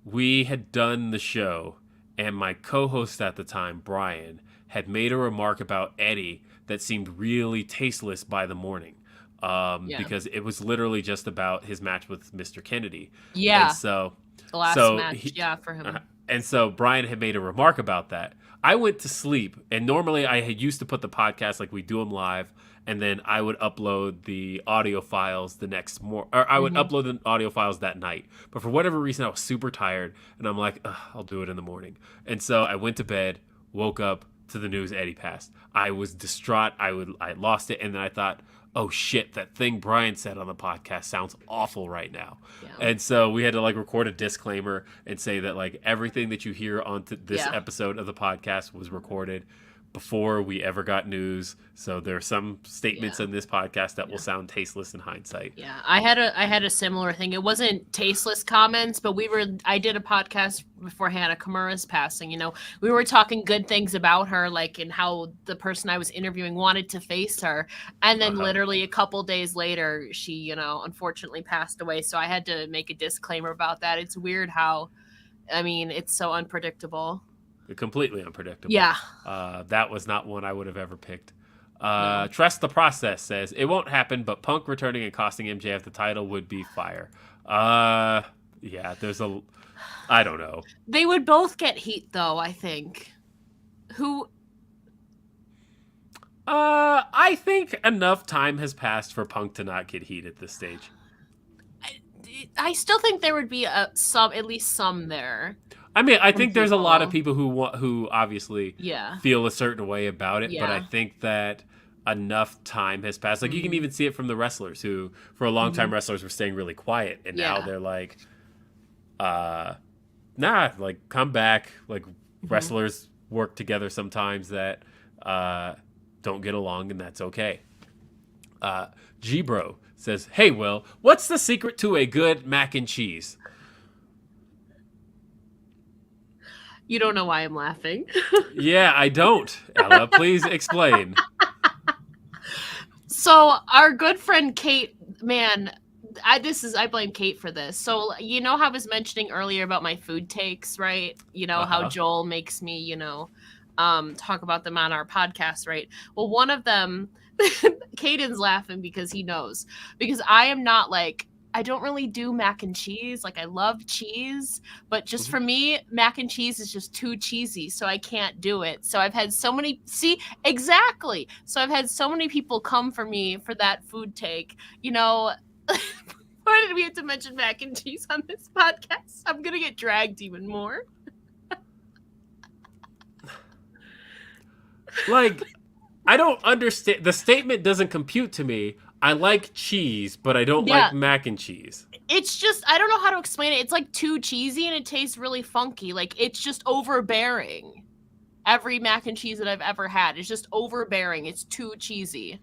we had done the show, and my co-host at the time, Bryan, had made a remark about Eddie that seemed really tasteless by the morning, because it was literally just about his match with Mr. Kennedy. Yeah. And so the last match, for him. And so Bryan had made a remark about that. I went to sleep, and normally I had used to put the podcast like we do them live, and then I would upload the audio files the next morning, or I would upload the audio files that night. But for whatever reason, I was super tired, and I'm like, I'll do it in the morning. And so I went to bed, woke up to the news Eddie passed. I was distraught. I lost it, and then I thought, oh shit, that thing Bryan said on the podcast sounds awful right now. Yeah. And so we had to like record a disclaimer and say that like everything that you hear on this episode of the podcast was recorded before we ever got news. So there are some statements in this podcast that will sound tasteless in hindsight. Yeah, I had a similar thing. It wasn't tasteless comments, but I did a podcast before Hannah Kimura's passing. We were talking good things about her, like, and how the person I was interviewing wanted to face her. And then literally a couple days later, she, unfortunately passed away. So I had to make a disclaimer about that. It's weird how, it's so unpredictable. Completely unpredictable. Yeah. That was not one I would have ever picked. Trust the Process says, it won't happen, but Punk returning and costing MJF the title would be fire. Yeah, I don't know. They would both get heat, though, I think. I think enough time has passed for Punk to not get heat at this stage. I still think there would be at least some there. I think there's a lot of people who obviously feel a certain way about it, but I think that enough time has passed. Like, you can even see it from the wrestlers who, for a long time, wrestlers were staying really quiet, and now they're like, nah, like, come back. Like, wrestlers work together sometimes that don't get along, and that's okay. G-Bro says, hey, Will, what's the secret to a good mac and cheese? You don't know why I'm laughing. Yeah, I don't. Ella, please explain. So our good friend Kate, man, I blame Kate for this. So you know how I was mentioning earlier about my food takes, right? You know how Joel makes me, talk about them on our podcast, right? Well, one of them, Caden's laughing because he knows. Because I am not I don't really do mac and cheese. Like, I love cheese, but just for me, mac and cheese is just too cheesy, so I can't do it. So I've had so many, exactly. So I've had so many people come for me for that food take. Why did we have to mention mac and cheese on this podcast? I'm going to get dragged even more. I don't understand. The statement doesn't compute to me. I like cheese, but I don't like mac and cheese. It's just, I don't know how to explain it. It's too cheesy and it tastes really funky. It's just overbearing. Every mac and cheese that I've ever had is just overbearing. It's too cheesy.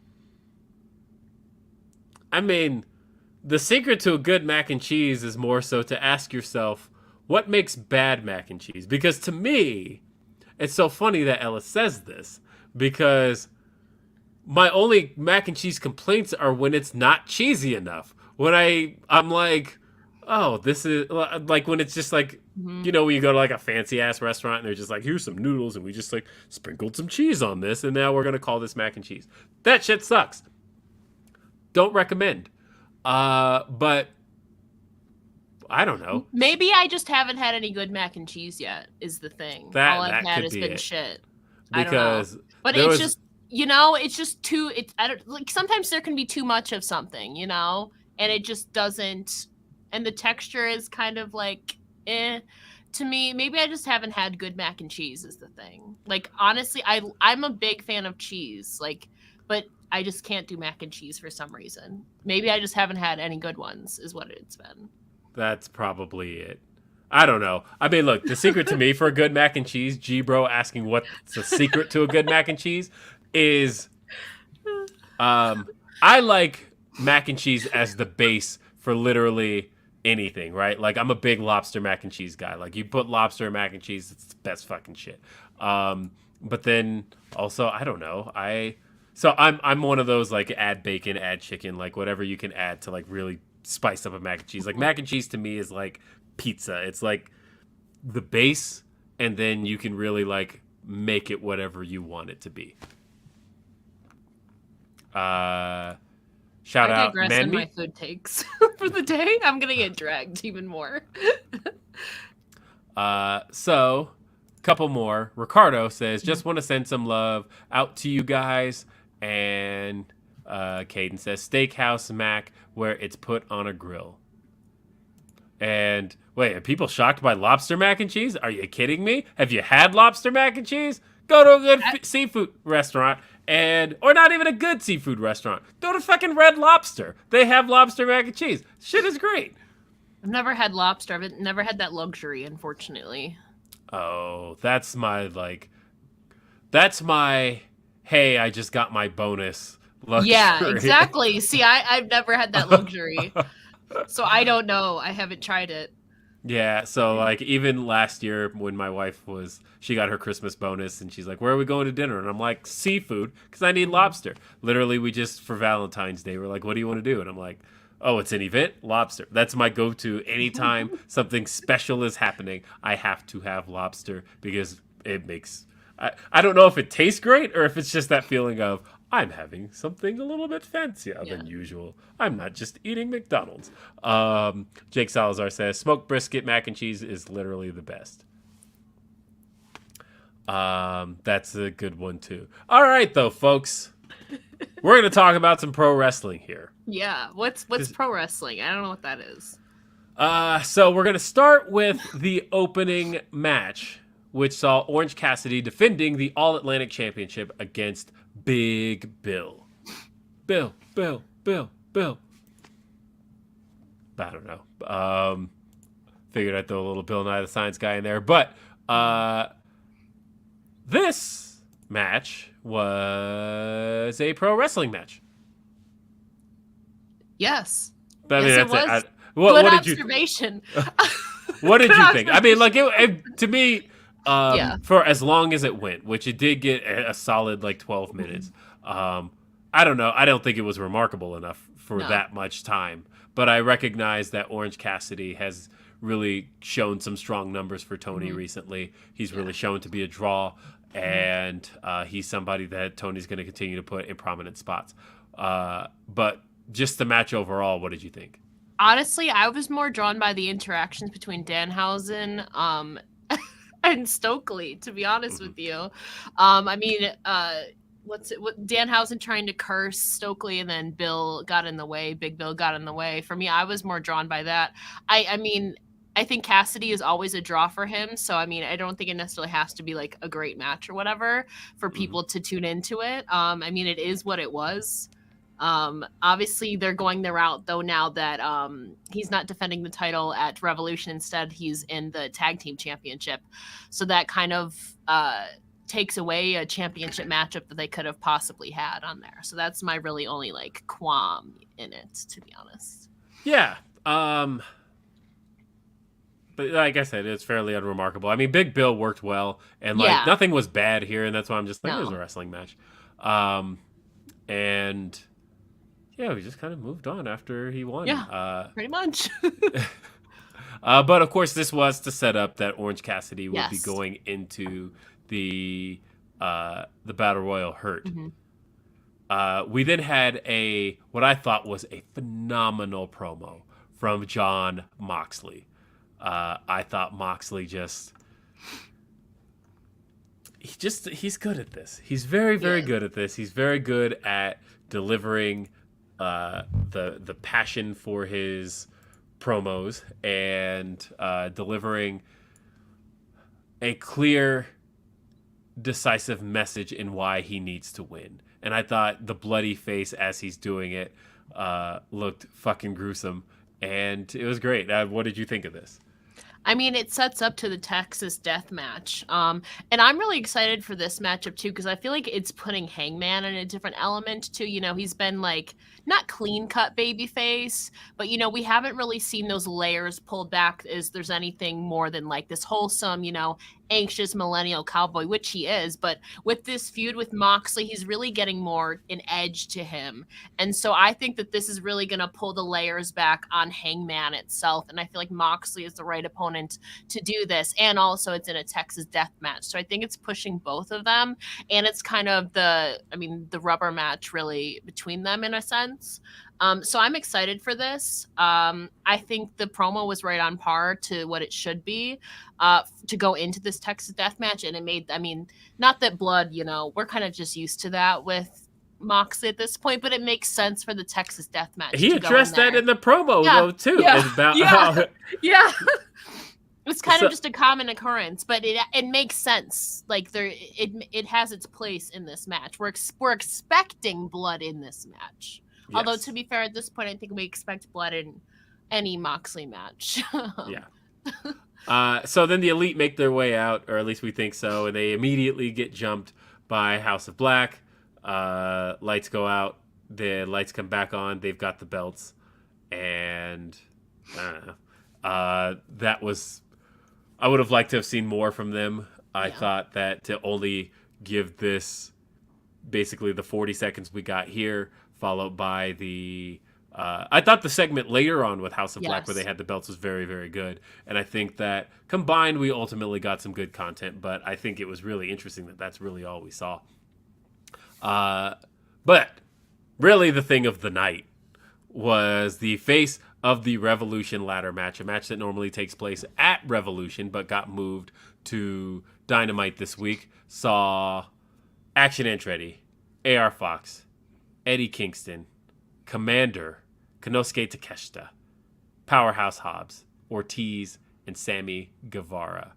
I mean, the secret to a good mac and cheese is more so to ask yourself, what makes bad mac and cheese? Because to me, it's so funny that Ellis says this, because my only mac and cheese complaints are when it's not cheesy enough. When I'm like, oh, this is when it's just when you go to a fancy ass restaurant and they're just here's some noodles and we just sprinkled some cheese on this and now we're going to call this mac and cheese. That shit sucks. Don't recommend. But I don't know. Maybe I just haven't had any good mac and cheese yet is the thing. All I've had has been shit. Because I don't know. But it's just, it's just too, I don't, sometimes there can be too much of something, and it just doesn't, and the texture is kind of to me. Maybe I just haven't had good mac and cheese is the thing. Honestly, I'm a big fan of cheese, but I just can't do mac and cheese for some reason. Maybe I just haven't had any good ones is what it's been. That's probably it. I don't know. I mean, look, the secret to me for a good mac and cheese, G-Bro asking what's the secret to a good mac and cheese, is I like mac and cheese as the base for literally anything, right? I'm a big lobster mac and cheese guy. You put lobster in mac and cheese, it's the best fucking shit. But then also, I don't know. I'm one of those add bacon, add chicken, whatever you can add to really spice up a mac and cheese. Mac and cheese to me is pizza. It's the base, and then you can really make it whatever you want it to be. Shout out, man. My food takes for the day. I'm gonna get dragged even more. So, couple more. Ricardo says, just want to send some love out to you guys. And Caden says, steakhouse mac where it's put on a grill. And wait, are people shocked by lobster mac and cheese? Are you kidding me? Have you had lobster mac and cheese? Go to a good seafood restaurant, or not even a good seafood restaurant. Go to fucking Red Lobster. They have lobster mac and cheese. Shit is great. I've never had lobster. I've never had that luxury, unfortunately. Oh, that's my hey, I just got my bonus luxury. Yeah, exactly. See, I've never had that luxury. So I don't know. I haven't tried it. Yeah, so even last year when my wife she got her Christmas bonus and she's like, where are we going to dinner? And I'm like, seafood, because I need lobster. Literally, we just, for Valentine's Day, we're like, what do you want to do? And I'm like, oh, it's an event? Lobster. That's my go-to. Anytime something special is happening, I have to have lobster because it makes... I don't know if it tastes great or if it's just that feeling of, I'm having something a little bit fancier than usual. I'm not just eating McDonald's. Jake Salazar says, smoked brisket mac and cheese is literally the best. That's a good one, too. All right, though, folks. We're going to talk about some pro wrestling here. Yeah, what's pro wrestling? I don't know what that is. So we're going to start with the opening match, which saw Orange Cassidy defending the All-Atlantic Championship against Big Bill. Bill. I don't know. Figured I'd throw a little Bill Nye the Science Guy in there. But this match was a pro wrestling match. Yes. I mean, yes, that's it was. it. What Good did observation. What did you think? I mean, to me, for as long as it went, which it did get a solid 12 minutes. I don't know. I don't think it was remarkable enough for that much time. But I recognize that Orange Cassidy has really shown some strong numbers for Tony recently. He's really shown to be a draw, and he's somebody that Tony's going to continue to put in prominent spots. But just the match overall, what did you think? Honestly, I was more drawn by the interactions between Danhausen and Stokely, to be honest with you. I mean, what Danhausen trying to curse Stokely, and then Bill got in the way. Big Bill got in the way. For me, I was more drawn by that. I mean, I think Cassidy is always a draw for him. So, I mean, I don't think it necessarily has to be like a great match or whatever for people to tune into it. I mean, it is what it was. Obviously they're going the route though now that he's not defending the title at Revolution. Instead, he's in the tag team championship. So that kind of takes away a championship matchup that they could have possibly had on there. So that's my really only like qualm in it, to be honest. Yeah. But like I said, it's fairly unremarkable. I mean, Big Bill worked well, and like nothing was bad here, and that's why I'm just like, it was a wrestling match. And yeah, we just kind of moved on after he won. Yeah, pretty much. But of course, this was to set up that Orange Cassidy would be going into the Battle Royal hurt. We then had what I thought was a phenomenal promo from Jon Moxley. I thought Moxley he's good at this. He's very, very good at this. He's very good at delivering the passion for his promos and delivering a clear, decisive message in why he needs to win. And I thought the bloody face as he's doing it looked fucking gruesome, and it was great. What did you think of this? I mean, it sets up to the Texas Death Match. And I'm really excited for this matchup, too, because I feel like it's putting Hangman in a different element, too. You know, he's been, like, not clean-cut babyface, but, you know, we haven't really seen those layers pulled back as there's anything more than, like, this wholesome, you know, anxious millennial cowboy, which he is. But with this feud with Moxley, he's really getting more an edge to him. And so I think that this is really going to pull the layers back on Hangman itself. And I feel like Moxley is the right opponent to do this. And also it's in a Texas death match. So I think it's pushing both of them. And it's kind of the rubber match really between them in a sense. So I'm excited for this. I think the promo was right on par to what it should be to go into this Texas death match. And it made, I mean, not that blood, you know, we're kind of just used to that with Moxley at this point, but it makes sense for the Texas death match. He addressed that in the promo though, too. It's kind of just a common occurrence, but it makes sense. Like it has its place in this match. We're expecting blood in this match. Yes. Although, to be fair, at this point, I think we expect blood in any Moxley match. So then the Elite make their way out, or at least we think so, and they immediately get jumped by House of Black. Lights go out. The lights come back on. They've got the belts. And that was... I would have liked to have seen more from them. I thought that to only give this basically the 40 seconds we got here, followed by the... I thought the segment later on with House of Black where they had the belts was very, very good. And I think that combined, we ultimately got some good content. But I think it was really interesting that that's really all we saw. But really the thing of the night was the face of the Revolution ladder match, a match that normally takes place at Revolution but got moved to Dynamite this week. Saw Action Andretti, AR Fox, Eddie Kingston, Commander, Konosuke Takeshita, Powerhouse Hobbs, Ortiz, and Sammy Guevara.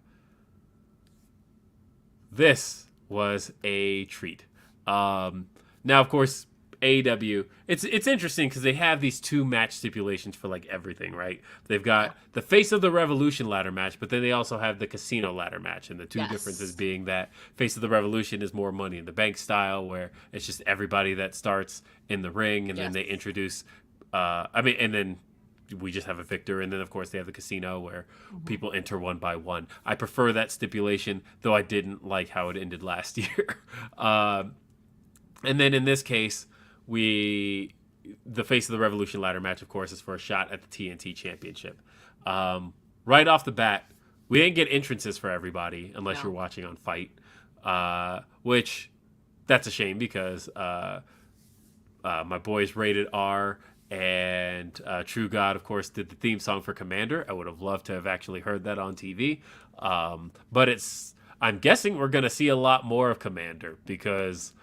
This was a treat. Now, of course, AEW, it's interesting because they have these two match stipulations for like everything, right? They've got the Face of the Revolution ladder match, but then they also have the Casino ladder match, and the two differences being that Face of the Revolution is more Money in the Bank style, where it's just everybody that starts in the ring, and then they introduce, and then we just have a victor, and then of course they have the Casino where people enter one by one. I prefer that stipulation, though I didn't like how it ended last year. And then in this case, we the Face of the Revolution ladder match, of course, is for a shot at the TNT Championship. Right off the bat, we didn't get entrances for everybody unless you're watching on Fight, which that's a shame because my boys Rated R and True God, of course, did the theme song for Commander. I would have loved to have actually heard that on TV. But I'm guessing we're going to see a lot more of Commander because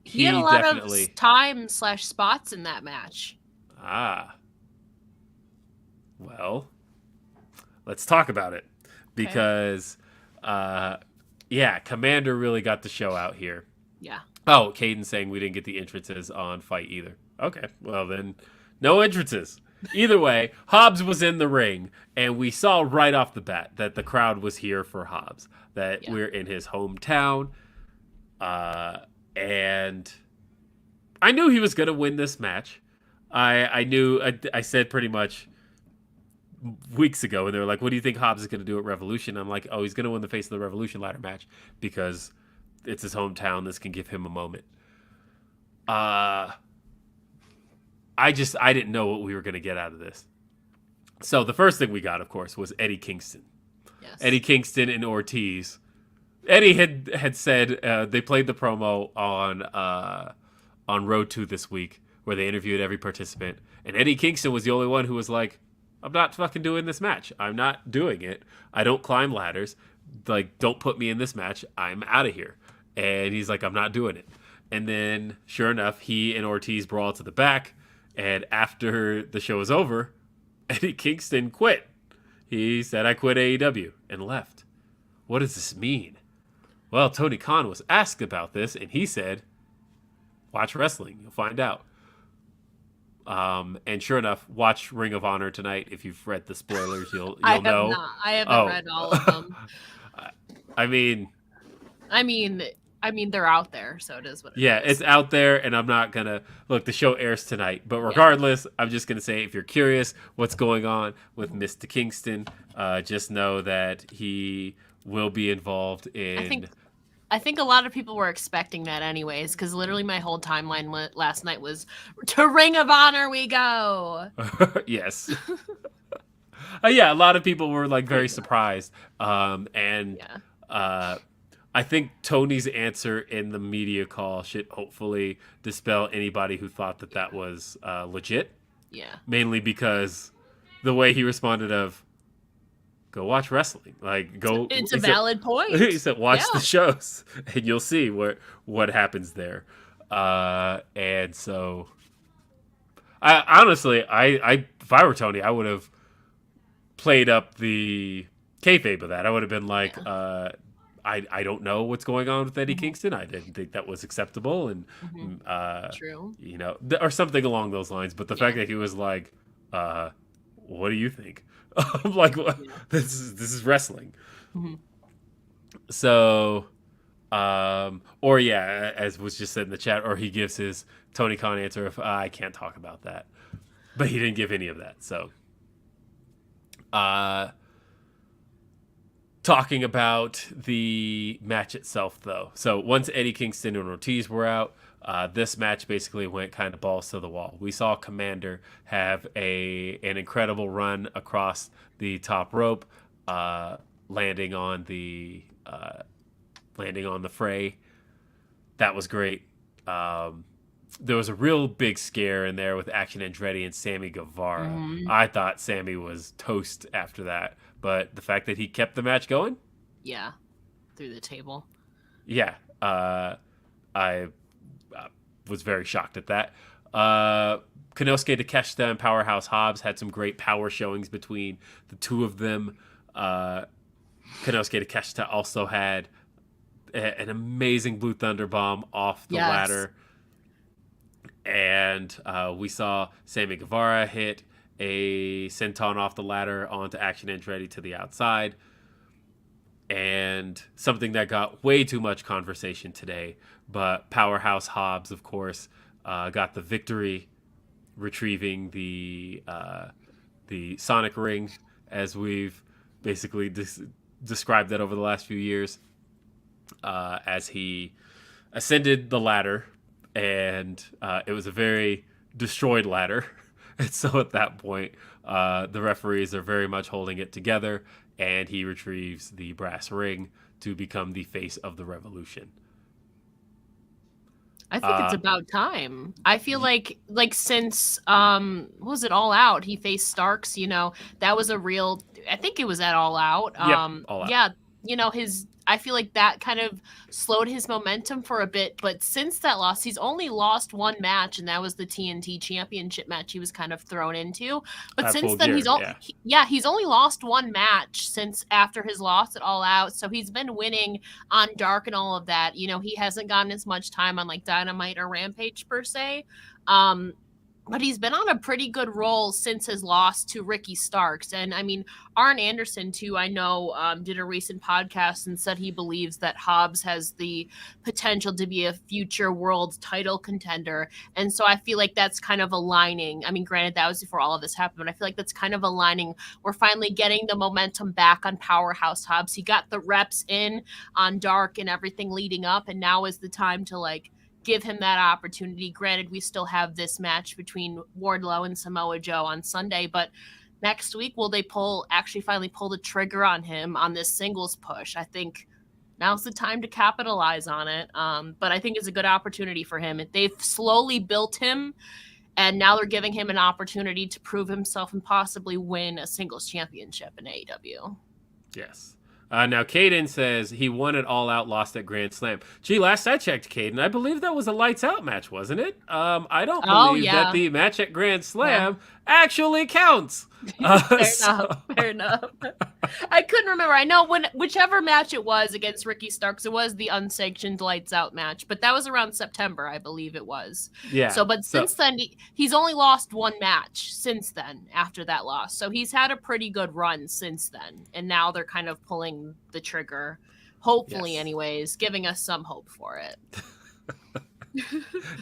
he had a lot of time/spots in that match. Well, let's talk about it because, Commander really got the show out here. Yeah. Oh, Caden saying we didn't get the entrances on Fight either. Okay, well then, no entrances. Either way, Hobbs was in the ring, and we saw right off the bat that the crowd was here for Hobbs, that we're in his hometown, and I knew he was going to win this match. I said pretty much weeks ago, and they were like, what do you think Hobbs is going to do at Revolution? I'm like, oh, he's going to win the Face of the Revolution ladder match because it's his hometown. This can give him a moment. I didn't know what we were going to get out of this. So the first thing we got, of course, was Eddie Kingston. Yes. Eddie Kingston and Ortiz. Eddie had said they played the promo on Road 2 this week where they interviewed every participant. And Eddie Kingston was the only one who was like, I'm not fucking doing this match. I'm not doing it. I don't climb ladders. Like, don't put me in this match. I'm out of here. And he's like, I'm not doing it. And then, sure enough, he and Ortiz brawl to the back. And after the show was over, Eddie Kingston quit. He said, I quit AEW, and left. What does this mean? Well, Tony Khan was asked about this, and he said, watch wrestling. You'll find out. And sure enough, watch Ring of Honor tonight. If you've read the spoilers, you'll know. I haven't read all of them. I mean, they're out there, so it is what it is. Yeah, it's out there, and I'm not going to... Look, the show airs tonight, but regardless, I'm just going to say, if you're curious what's going on with Mr. Kingston, just know that he will be involved in... I think a lot of people were expecting that anyways, because literally my whole timeline last night was, to Ring of Honor we go! Yes. A lot of people were, like, very surprised. I think Tony's answer in the media call should hopefully dispel anybody who thought that was legit. Yeah. Mainly because the way he responded of, go watch wrestling. Like, go. It's a valid point. He said, watch the shows, and you'll see what happens there. And so, I honestly, if I were Tony, I would have played up the kayfabe of that. I would have been like, I don't know what's going on with Eddie Kingston. I didn't think that was acceptable, and True. Or something along those lines. But the fact that he was like, "What do you think?" I'm like, "This is wrestling." Mm-hmm. So, as was just said in the chat, or he gives his Tony Khan answer of, "I can't talk about that," but he didn't give any of that. So, talking about the match itself, though. So once Eddie Kingston and Ortiz were out, this match basically went kind of balls to the wall. We saw Commander have an incredible run across the top rope, landing on the fray. That was great. There was a real big scare in there with Action Andretti and Sammy Guevara. Mm-hmm. I thought Sammy was toast after that. But the fact that he kept the match going? Yeah. Through the table. Yeah. I was very shocked at that. Konosuke Takeshita and Powerhouse Hobbs had some great power showings between the two of them. Konosuke Takeshita also had an amazing Blue Thunder Bomb off the ladder. And we saw Sammy Guevara hit a senton off the ladder onto Action Andretti to the outside. And something that got way too much conversation today, but Powerhouse Hobbs, of course, got the victory, retrieving the Sonic Ring, as we've basically described that over the last few years, as he ascended the ladder. And it was a very destroyed ladder. And so at that point, the referees are very much holding it together, and he retrieves the brass ring to become the face of the Revolution. I think it's about time. I feel like since what was it, All Out, he faced Starks, that was a real, I think it was at All Out. All Out. Yeah, I feel like that kind of slowed his momentum for a bit, but since that loss, he's only lost one match, and that was the TNT Championship match he was kind of thrown into. But since then, he's only lost one match since after his loss at All Out. So he's been winning on Dark and all of that. He hasn't gotten as much time on like Dynamite or Rampage per se. But he's been on a pretty good roll since his loss to Ricky Starks. And I mean, Arn Anderson, too, I know, did a recent podcast and said he believes that Hobbs has the potential to be a future world title contender. And so I feel like that's kind of aligning. I mean, granted, that was before all of this happened, but I feel like that's kind of aligning. We're finally getting the momentum back on Powerhouse Hobbs. He got the reps in on Dark and everything leading up, and now is the time to, give him that opportunity. Granted, we still have this match between Wardlow and Samoa Joe on Sunday, but next week, will they finally pull the trigger on him on this singles push? I think now's the time to capitalize on it. But I think it's a good opportunity for him. They've slowly built him, and now they're giving him an opportunity to prove himself and possibly win a singles championship in AEW. Yes. Now, Caden says he won it All Out, lost at Grand Slam. Gee, last I checked, Caden, I believe that was a lights out match, wasn't it? I don't believe that the match at Grand Slam actually counts. Fair enough. I couldn't remember. I know whichever match it was against Ricky Starks, it was the unsanctioned lights out match, but that was around September, I believe it was. Yeah. Since then, he's only lost one match since then after that loss. So he's had a pretty good run since then. And now they're kind of pulling the trigger, hopefully anyways, giving us some hope for it.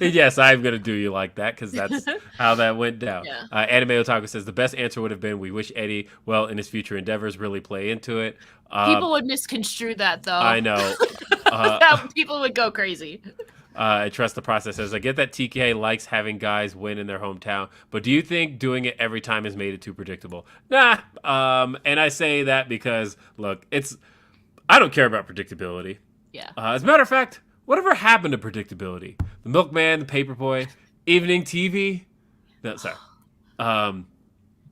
Yes, I'm going to do you like that because that's how that went down. Yeah. Anime Otaku says the best answer would have been, we wish Eddie well in his future endeavors, really play into it. People would misconstrue that, though. I know. People would go crazy. I trust the process. Says, I get that TK likes having guys win in their hometown, but do you think doing it every time has made it too predictable? Nah. And I say that because, look, I don't care about predictability. Yeah. As a matter of fact, whatever happened to predictability? The Milkman, the Paperboy, evening TV? No, sorry.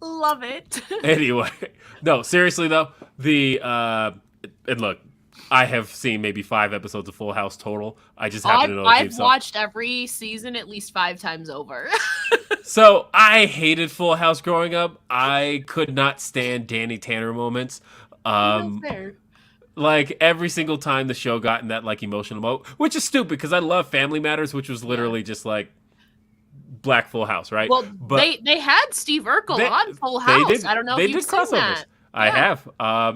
Love it. Anyway, no, seriously though, and look, I have seen maybe 5 episodes of Full House total. I just happen to know I've watched every season at least 5 times over. So I hated Full House growing up. I could not stand Danny Tanner moments. Fair. Like every single time the show got in that emotional mode, which is stupid because I love Family Matters, which was literally just Black Full House, right? Well, but they had Steve Urkel on Full House. I don't know if you've seen that. I have.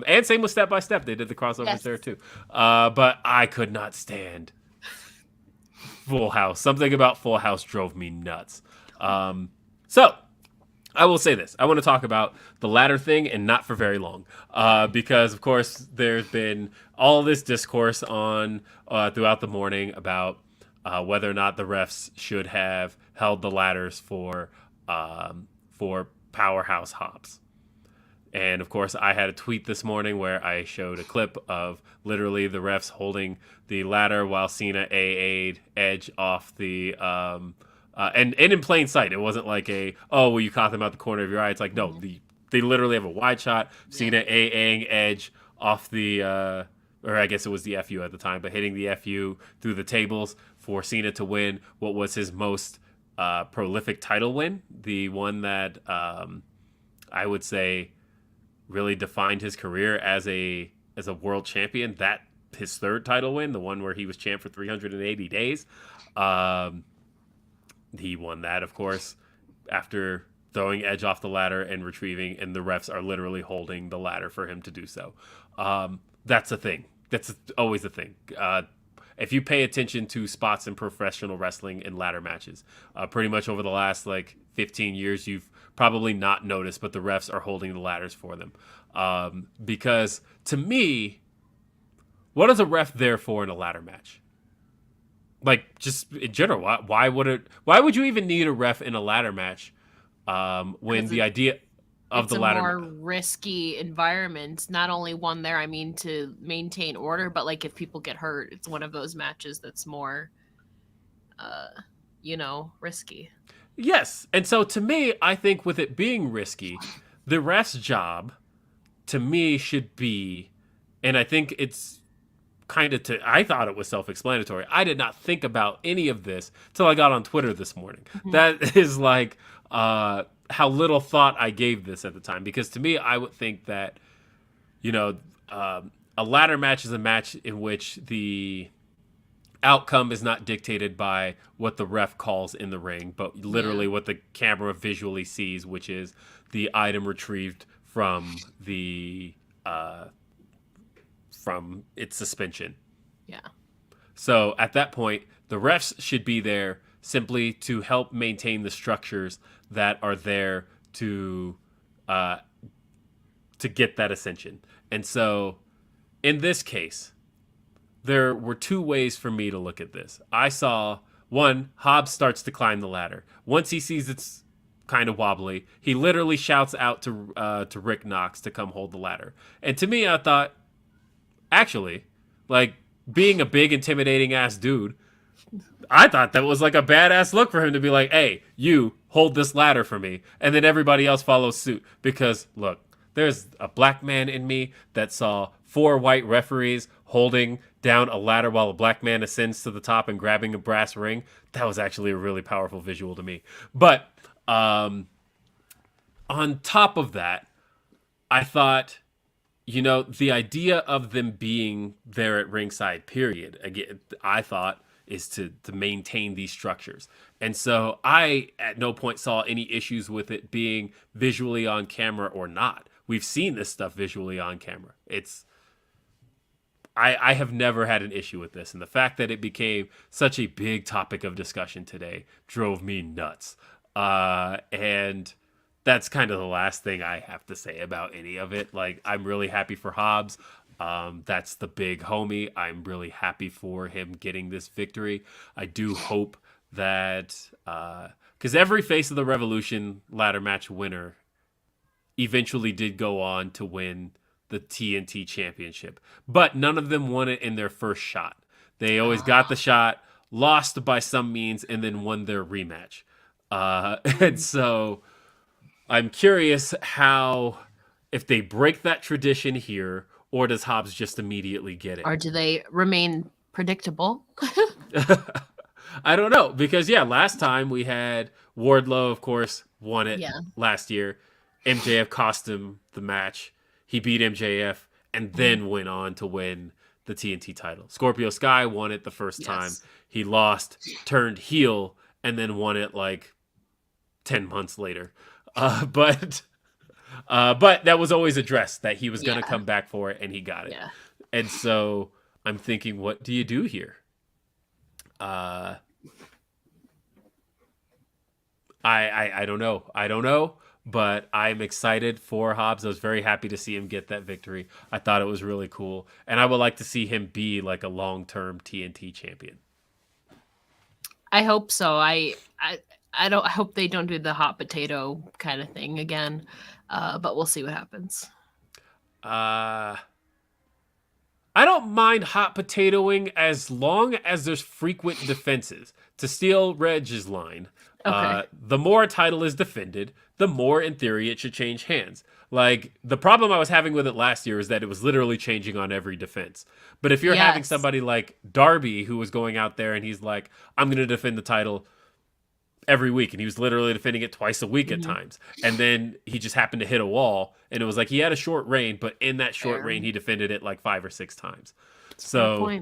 And same with Step by Step. They did the crossovers there too. But I could not stand Full House. Something about Full House drove me nuts. So I will say this. I want to talk about the ladder thing, and not for very long, because, of course, there's been all this discourse on throughout the morning about whether or not the refs should have held the ladders for Powerhouse Hobbs. And, of course, I had a tweet this morning where I showed a clip of literally the refs holding the ladder while Cena AA'd Edge off the and in plain sight. It wasn't like you caught them out the corner of your eye. It's like, no, they literally have a wide shot. Cena AA'ing Edge off the, or I guess it was the FU at the time, but hitting the FU through the tables for Cena to win what was his most prolific title win. The one that I would say really defined his career as a world champion. That his third title win, the one where he was champ for 380 days. He won that, of course, after throwing Edge off the ladder and retrieving, and the refs are literally holding the ladder for him to do so. That's a thing. That's always a thing. If you pay attention to spots in professional wrestling and ladder matches, pretty much over the last 15 years, you've probably not noticed, but the refs are holding the ladders for them. Because to me, what is a ref there for in a ladder match? Like, just in general, why would you even need a ref in a ladder match when the idea of the ladder... It's a more risky environment. Not only one there, I mean, to maintain order, but like if people get hurt, it's one of those matches that's more, risky. Yes. And so to me, I think with it being risky, the ref's job to me should be, and I think it's I thought it was self-explanatory. I did not think about any of this till I got on Twitter this morning. Mm-hmm. That is like how little thought I gave this at the time. Because to me, I would think that, a ladder match is a match in which the outcome is not dictated by what the ref calls in the ring, but literally what the camera visually sees, which is the item retrieved from from its suspension. Yeah. So at that point, the refs should be there simply to help maintain the structures that are there to get that ascension. And so in this case, there were two ways for me to look at this. I saw, one, Hobbs starts to climb the ladder. Once he sees it's kind of wobbly, he literally shouts out to Rick Knox to come hold the ladder. And to me, I thought, actually, like, being a big, intimidating ass dude, I thought that was like a badass look for him to be like, hey, you hold this ladder for me. And then everybody else follows suit. Because, look, there's a black man in me that saw 4 white referees holding down a ladder while a black man ascends to the top and grabbing a brass ring. That was actually a really powerful visual to me. But on top of that, I thought, the idea of them being there at ringside, period, again, I thought is to maintain these structures. And so I at no point saw any issues with it being visually on camera or not. We've seen this stuff visually on camera. I have never had an issue with this. And the fact that it became such a big topic of discussion today drove me nuts. And that's kind of the last thing I have to say about any of it. Like, I'm really happy for Hobbs. That's the big homie. I'm really happy for him getting this victory. I do hope that, because every Face of the Revolution ladder match winner eventually did go on to win the TNT championship, but none of them won it in their first shot. They always got the shot, lost by some means, and then won their rematch. And so I'm curious if they break that tradition here, or does Hobbs just immediately get it? Or do they remain predictable? I don't know, because last time we had Wardlow, of course, won it last year. MJF cost him the match. He beat MJF and then went on to win the TNT title. Scorpio Sky won it the first time. He lost, turned heel, and then won it like 10 months later. But that was always addressed, that he was going to come back for it, and he got it. Yeah. And so I'm thinking, what do you do here? I don't know. I don't know, but I'm excited for Hobbs. I was very happy to see him get that victory. I thought it was really cool, and I would like to see him be like a long-term TNT champion. I hope so. I hope they don't do the hot potato kind of thing again, but we'll see what happens. I don't mind hot potatoing as long as there's frequent defenses. To steal Reg's line, the more a title is defended, the more, in theory, it should change hands. Like, the problem I was having with it last year is that it was literally changing on every defense. But if you're having somebody like Darby who was going out there and he's like, I'm going to defend the title every week, and he was literally defending it twice a week at times, and then he just happened to hit a wall, and it was like he had a short reign, but in that short reign he defended it like 5 or 6 times. So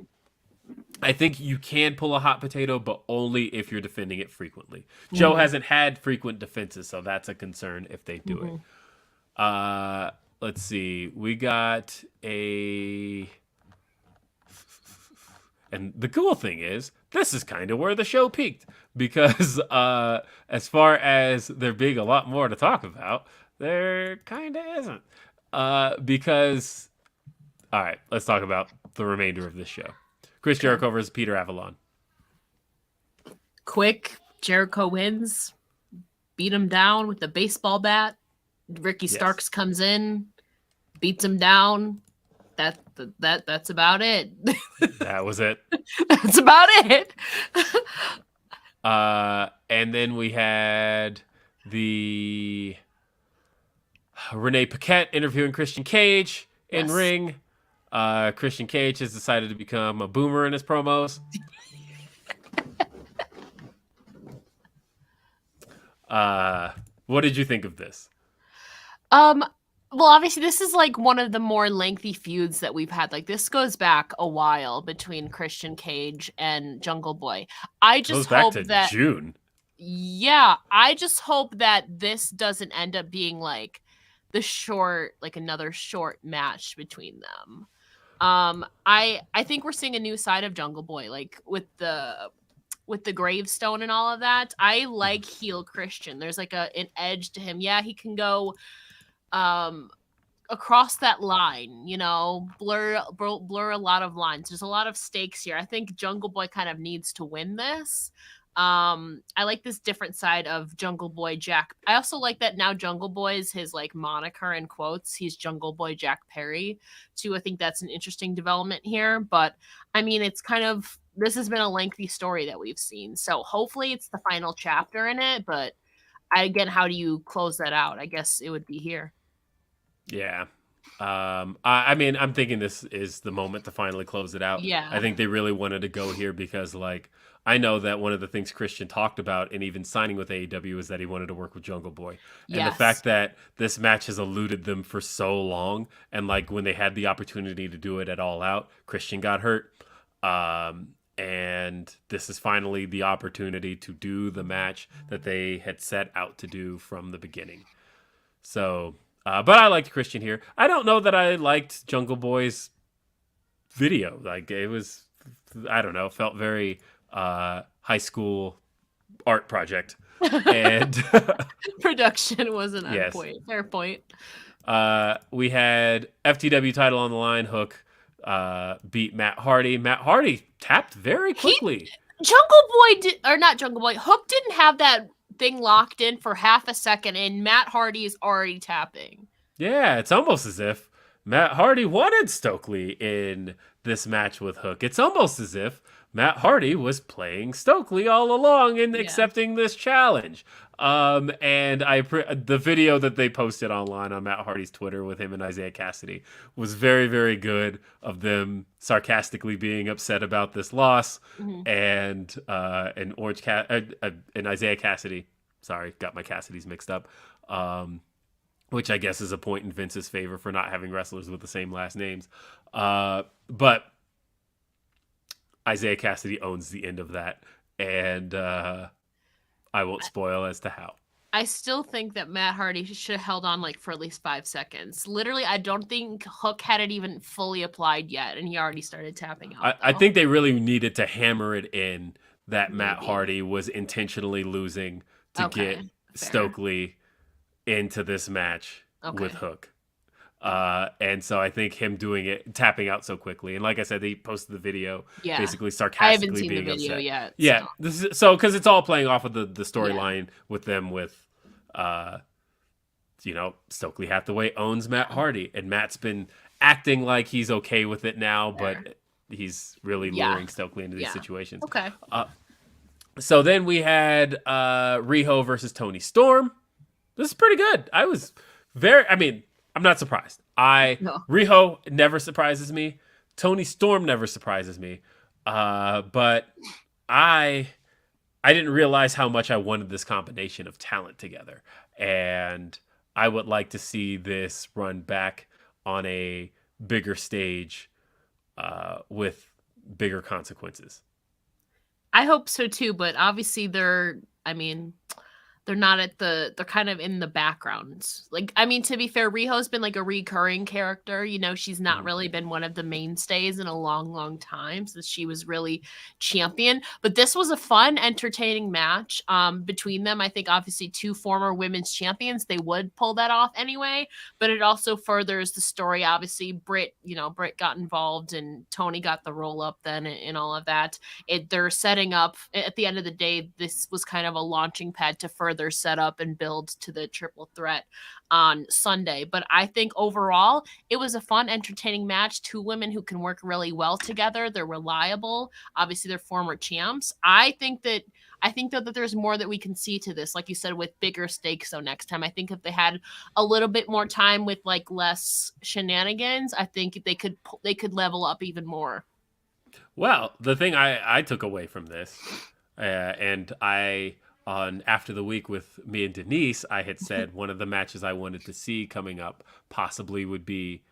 I think you can pull a hot potato, but only if you're defending it frequently. Joe hasn't had frequent defenses, so that's a concern if they do it. Let's see, we got and the cool thing is, this is kind of where the show peaked, because as far as there being a lot more to talk about, there kind of isn't. Because, all right, let's talk about the remainder of this show. Chris Jericho versus Peter Avalon. quick. Jericho wins. Beat him down with a baseball bat. Ricky Starks comes in, beats him down. That's about it. That was it. That's about it. And then we had the Renee Paquette interviewing Christian Cage in ring. Christian Cage has decided to become a boomer in his promos. What did you think of this? Well, obviously, this is like one of the more lengthy feuds that we've had. Like, this goes back a while between Christian Cage and Jungle Boy. I just hope that June. Yeah, I just hope that this doesn't end up being like another short match between them. I think we're seeing a new side of Jungle Boy, like with the gravestone and all of that. I like heel Christian. There's like an edge to him. Yeah, he can go across that line, blur a lot of lines. There's a lot of stakes here. I think Jungle Boy kind of needs to win this. I like this different side of Jungle Boy Jack. I also like that now Jungle Boy is his like moniker in quotes. He's Jungle Boy Jack Perry too. I think that's an interesting development here, but I mean, it's kind of, this has been a lengthy story that we've seen. So hopefully it's the final chapter in it, but again, how do you close that out? I guess it would be here. Yeah. I mean, I'm thinking this is the moment to finally close it out. Yeah. I think they really wanted to go here because, like, I know that one of the things Christian talked about and even signing with AEW is that he wanted to work with Jungle Boy. And the fact that this match has eluded them for so long, and like when they had the opportunity to do it at All Out, Christian got hurt. And this is finally the opportunity to do the match that they had set out to do from the beginning. So, but I liked Christian here. I don't know that I liked Jungle Boy's video. Like, it was, I don't know, felt very high school art project. And production wasn't on point. Fair point. We had FTW title on the line. Hook beat Matt Hardy. Matt Hardy tapped very quickly. Hook didn't have that thing locked in for half a second, and Matt Hardy is already tapping. Yeah, it's almost as if Matt Hardy wanted Stokely in this match with Hook. It's almost as if Matt Hardy was playing Stokely all along and accepting this challenge. And the video that they posted online on Matt Hardy's Twitter with him and Isaiah Cassidy was very, very good, of them sarcastically being upset about this loss. And Isaiah Cassidy, sorry, got my Cassidys mixed up, which I guess is a point in Vince's favor for not having wrestlers with the same last names. But Isaiah Cassidy owns the end of that, and I won't spoil as to how. I still think that Matt Hardy should have held on like for at least 5 seconds. Literally, I don't think Hook had it even fully applied yet, and he already started tapping out. I think they really needed to hammer it in that Matt Hardy was intentionally losing to get Stokely into this match with Hook. And so I think him doing it, tapping out so quickly, and like I said, they posted the video, basically sarcastically I haven't seen being the video upset. yet. Yeah, this is so because it's all playing off of the storyline with them with, Stokely Hathaway owns Matt Hardy, and Matt's been acting like he's okay with it now, but he's really luring Stokely into these situations. Okay. So then we had Riho versus Tony Storm. This is pretty good. I'm not surprised. Riho never surprises me. Tony Storm never surprises me. But I didn't realize how much I wanted this combination of talent together. And I would like to see this run back on a bigger stage with bigger consequences. I hope so too, but obviously they're kind of in the background. Like, I mean, to be fair, Riho's been like a recurring character. You know, she's not really been one of the mainstays in a long, long time since she was really champion. But this was a fun, entertaining match between them. I think obviously two former women's champions, they would pull that off anyway. But it also furthers the story. Obviously, Britt got involved and Tony got the roll up then and all of that. They're setting up at the end of the day. This was kind of a launching pad to further set up and build to the triple threat on Sunday. But I think overall it was a fun, entertaining match. Two women who can work really well together. They're reliable. Obviously, they're former champs. I think that there's more that we can see to this, like you said, with bigger stakes. So next time, I think if they had a little bit more time with like less shenanigans, I think they could level up even more. Well, the thing I took away from this, and on After the Week with me and Denise, I had said one of the matches I wanted to see coming up possibly would be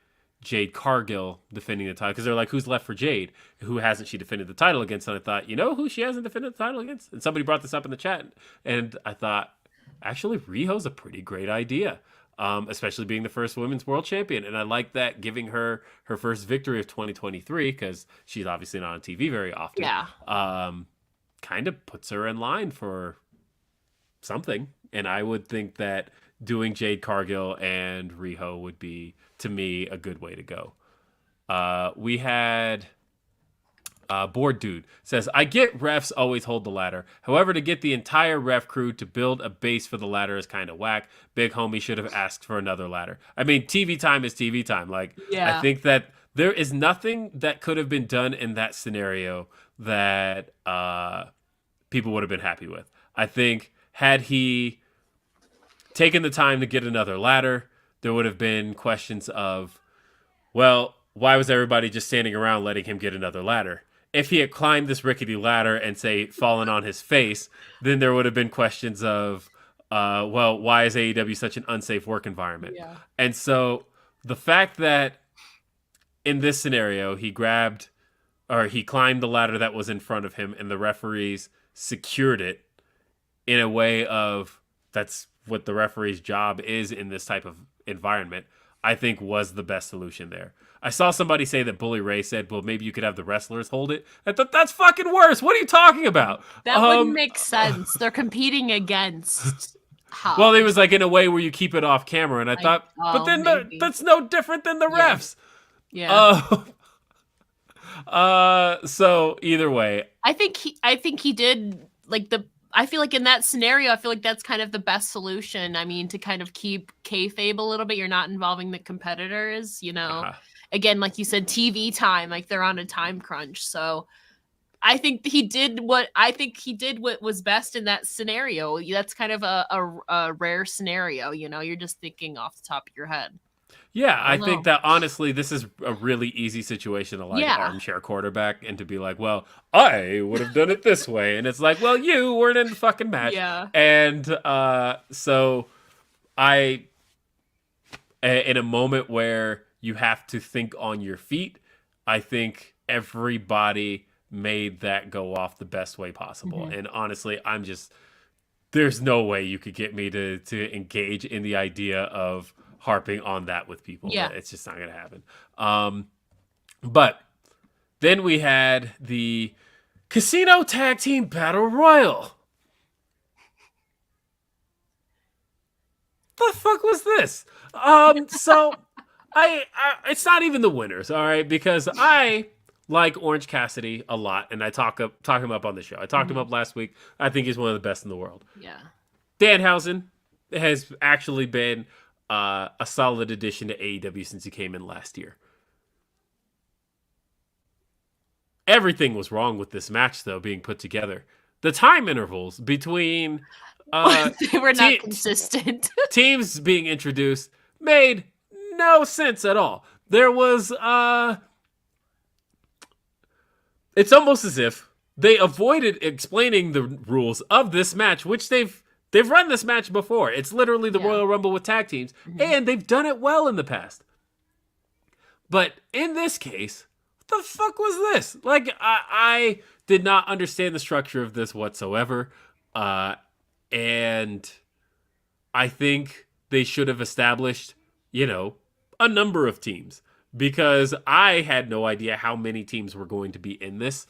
Jade Cargill defending the title, because they're like, who's left for Jade? Who hasn't she defended the title against? And I thought, you know who she hasn't defended the title against? And somebody brought this up in the chat, and I thought, actually, Riho's a pretty great idea, especially being the first women's world champion. And I like that, giving her first victory of 2023, because she's obviously not on TV very often. Yeah. Kind of puts her in line for something. And I would think that doing Jade Cargill and Riho would be, to me, a good way to go. We had Board Dude says, I get refs always hold the ladder. However, to get the entire ref crew to build a base for the ladder is kind of whack. Big homie should have asked for another ladder. I mean, TV time is TV time. Like, yeah. I think that there is nothing that could have been done in that scenario that people would have been happy with. I think had he taken the time to get another ladder, there would have been questions of, well, why was everybody just standing around letting him get another ladder? If he had climbed this rickety ladder and, say, fallen on his face, then there would have been questions of, well, why is AEW such an unsafe work environment? Yeah. And so the fact that in this scenario, he climbed the ladder that was in front of him, and the referees secured it in a way of, that's what the referee's job is in this type of environment, I think was the best solution there. I saw somebody say that Bully Ray said, well, maybe you could have the wrestlers hold it. I thought, that's fucking worse. What are you talking about? That wouldn't make sense. They're competing against Hobbs. Well, it was like in a way where you keep it off camera, and I thought, but then that's no different than the refs. Yeah. So either way, I think he did like I feel like in that scenario, I feel like that's kind of the best solution. I mean, to kind of keep kayfabe a little bit, you're not involving the competitors, you know. Again, like you said, TV time, like they're on a time crunch. So I think he did what was best in that scenario. That's kind of a rare scenario, you know. You're just thinking off the top of your head. Yeah, I think that honestly, this is a really easy situation to armchair quarterback and to be like, well, I would have done it this way. And it's like, well, you weren't in the fucking match. Yeah. And so in a moment where you have to think on your feet, I think everybody made that go off the best way possible. Mm-hmm. And honestly, there's no way you could get me to engage in the idea of harping on that with people. Yeah. It's just not going to happen. But then we had the Casino Tag Team Battle Royal. The fuck was this? So I it's not even the winners, all right? Because I like Orange Cassidy a lot, and I talk him up on the show. I talked him up last week. I think he's one of the best in the world. Yeah. Danhausen has actually been a solid addition to AEW since he came in last year. Everything was wrong with this match, though, being put together. The time intervals between they were not consistent. Teams being introduced made no sense at all. There was it's almost as if they avoided explaining the rules of this match, which they've run this match before. It's literally the Royal Rumble with tag teams, and they've done it well in the past. But in this case, what the fuck was this? Like, I did not understand the structure of this whatsoever. And I think they should have established, a number of teams, because I had no idea how many teams were going to be in this.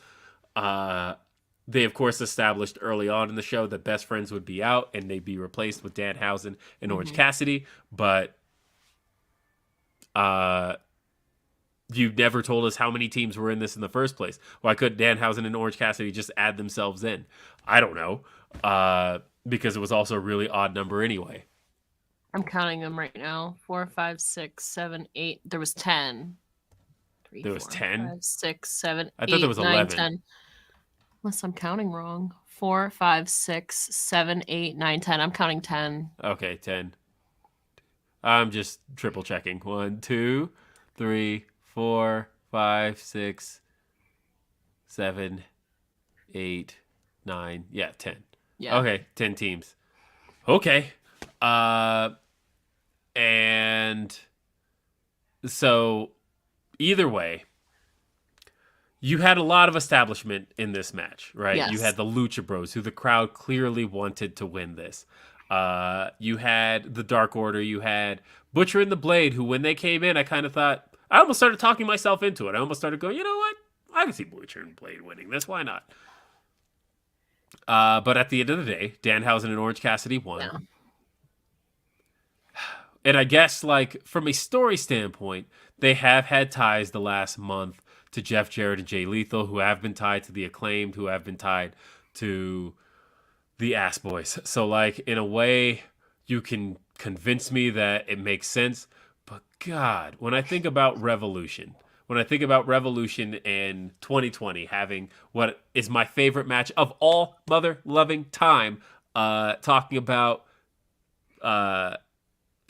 They, of course, established early on in the show that Best Friends would be out and they'd be replaced with Danhausen and Orange Cassidy. But you never told us how many teams were in this in the first place. Why couldn't Danhausen and Orange Cassidy just add themselves in? I don't know. Because it was also a really odd number anyway. I'm counting them right now. 4, 5, 6, 7, 8. There was 10. 3, There was 4, 10? 5, 6, 7, I thought there was 9, 11. 10. Unless I'm counting wrong. 4, 5, 6, 7, 8, 9, 10. I'm counting 10. Okay, 10. I'm just triple checking. 1, 2, 3, 4, 5, 6, 7, 8, 9. Yeah, 10. Yeah. Okay, 10 teams. Okay. And so either way, you had a lot of establishment in this match, right? Yes. You had the Lucha Bros, who the crowd clearly wanted to win this. You had the Dark Order. You had Butcher and the Blade, who when they came in, I kind of thought, I almost started talking myself into it. I almost started going, you know what? I can see Butcher and Blade winning this. Why not? But at the end of the day, Danhausen and Orange Cassidy won. Yeah. And I guess, like, from a story standpoint, they have had ties the last month to Jeff Jarrett and Jay Lethal, who have been tied to the Acclaimed, who have been tied to the Ass Boys. So, like, in a way, you can convince me that it makes sense. But, God, when I think about Revolution in 2020, having what is my favorite match of all mother-loving time, talking about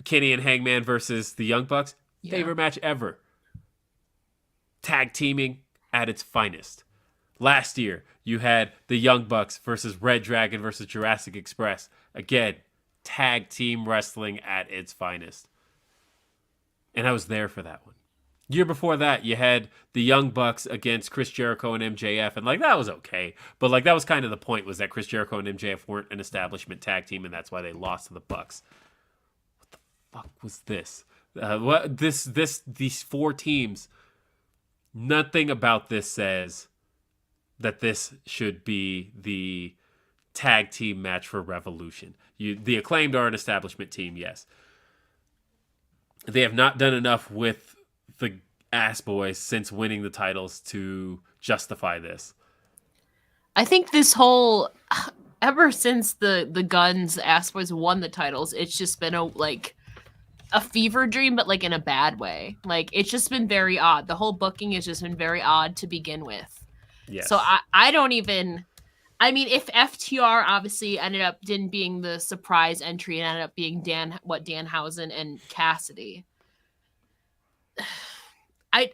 Kenny and Hangman versus the Young Bucks, favorite match ever. Tag teaming at its finest. Last year, you had the Young Bucks versus Red Dragon versus Jurassic Express. Again, tag team wrestling at its finest. And I was there for that one. Year before that, you had the Young Bucks against Chris Jericho and MJF, and like that was okay. But like that was kind of the point, was that Chris Jericho and MJF weren't an establishment tag team, and that's why they lost to the Bucks. What the fuck was this? These four teams. Nothing about this says that this should be the tag team match for Revolution. The Acclaimed are an establishment team, yes. They have not done enough with the Ass Boys since winning the titles to justify this. I think ever since the Guns Ass Boys won the titles, it's just been a fever dream, but like in a bad way. Like it's just been very odd. The whole booking has just been very odd to begin with. Yes. So I don't even. I mean, if FTR obviously didn't being the surprise entry and ended up being Danhausen and Cassidy.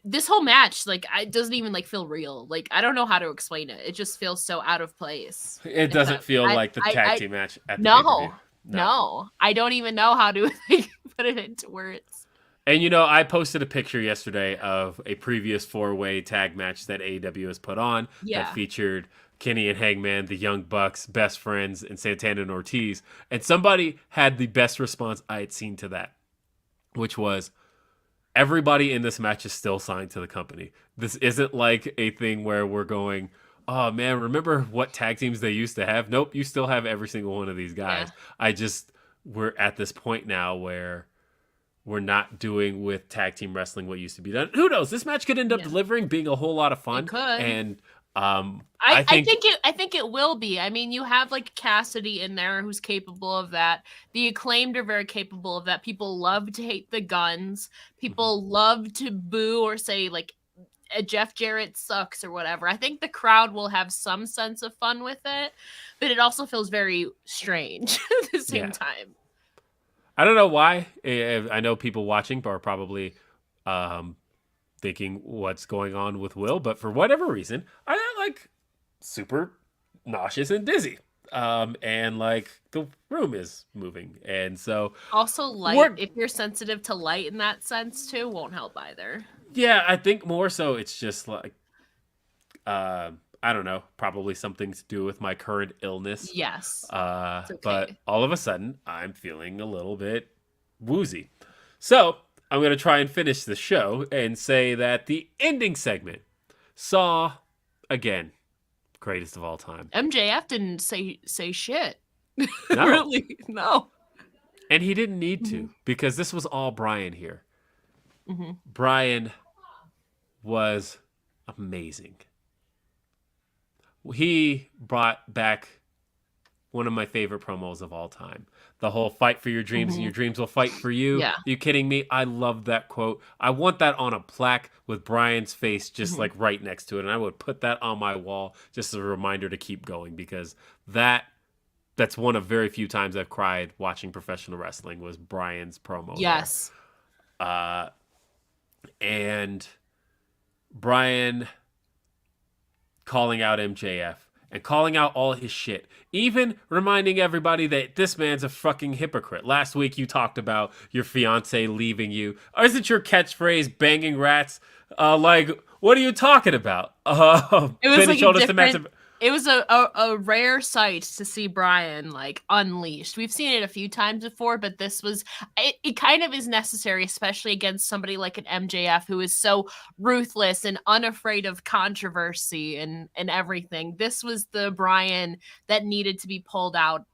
This whole match it doesn't even feel real. Like I don't know how to explain it. It just feels so out of place. It doesn't feel like the tag team match at the pay-per-view. No, I don't even know how to put it into words. And I posted a picture yesterday of a previous 4-way tag match that AEW has put on that featured Kenny and Hangman, the Young Bucks, Best Friends, and Santana and Ortiz. And somebody had the best response I had seen to that, which was, everybody in this match is still signed to the company. This isn't like a thing where we're going, oh man, remember what tag teams they used to have? Nope, you still have every single one of these guys. Yeah. We're at this point now where we're not doing with tag team wrestling what used to be done. Who knows? This match could end up delivering, being a whole lot of fun. It could. And I think it will be. I mean, you have Cassidy in there who's capable of that. The Acclaimed are very capable of that. People love to hate the Guns. People love to boo or say Jeff Jarrett sucks or whatever. I think the crowd will have some sense of fun with it, but it also feels very strange at the same time. I don't know why. I know people watching are probably thinking what's going on with Will, but for whatever reason, I got super nauseous and dizzy. And the room is moving. And so also light, if you're sensitive to light in that sense too, won't help either. Yeah, I think more so it's just I I don't know, probably something to do with my current illness. Yes. It's okay. But all of a sudden, I'm feeling a little bit woozy. So I'm going to try and finish the show and say that the ending segment saw, again, greatest of all time. MJF didn't say shit. No. Really? No. And he didn't need to, because this was all Bryan here. Mm-hmm. Bryan was amazing. He brought back one of my favorite promos of all time. The whole fight for your dreams and your dreams will fight for you. Yeah. You kidding me? I love that quote. I want that on a plaque with Bryan's face just like right next to it. And I would put that on my wall just as a reminder to keep going, because that's one of very few times I've cried watching professional wrestling was Bryan's promo. Yes. And Bryan calling out MJF and calling out all his shit. Even reminding everybody that this man's a fucking hypocrite. Last week you talked about your fiance leaving you. Or isn't your catchphrase banging rats? Like, what are you talking about? It was like a different... It was a rare sight to see Bryan like unleashed. We've seen it a few times before, but this was it kind of is necessary, especially against somebody like an MJF who is so ruthless and unafraid of controversy and everything. This was the Bryan that needed to be pulled out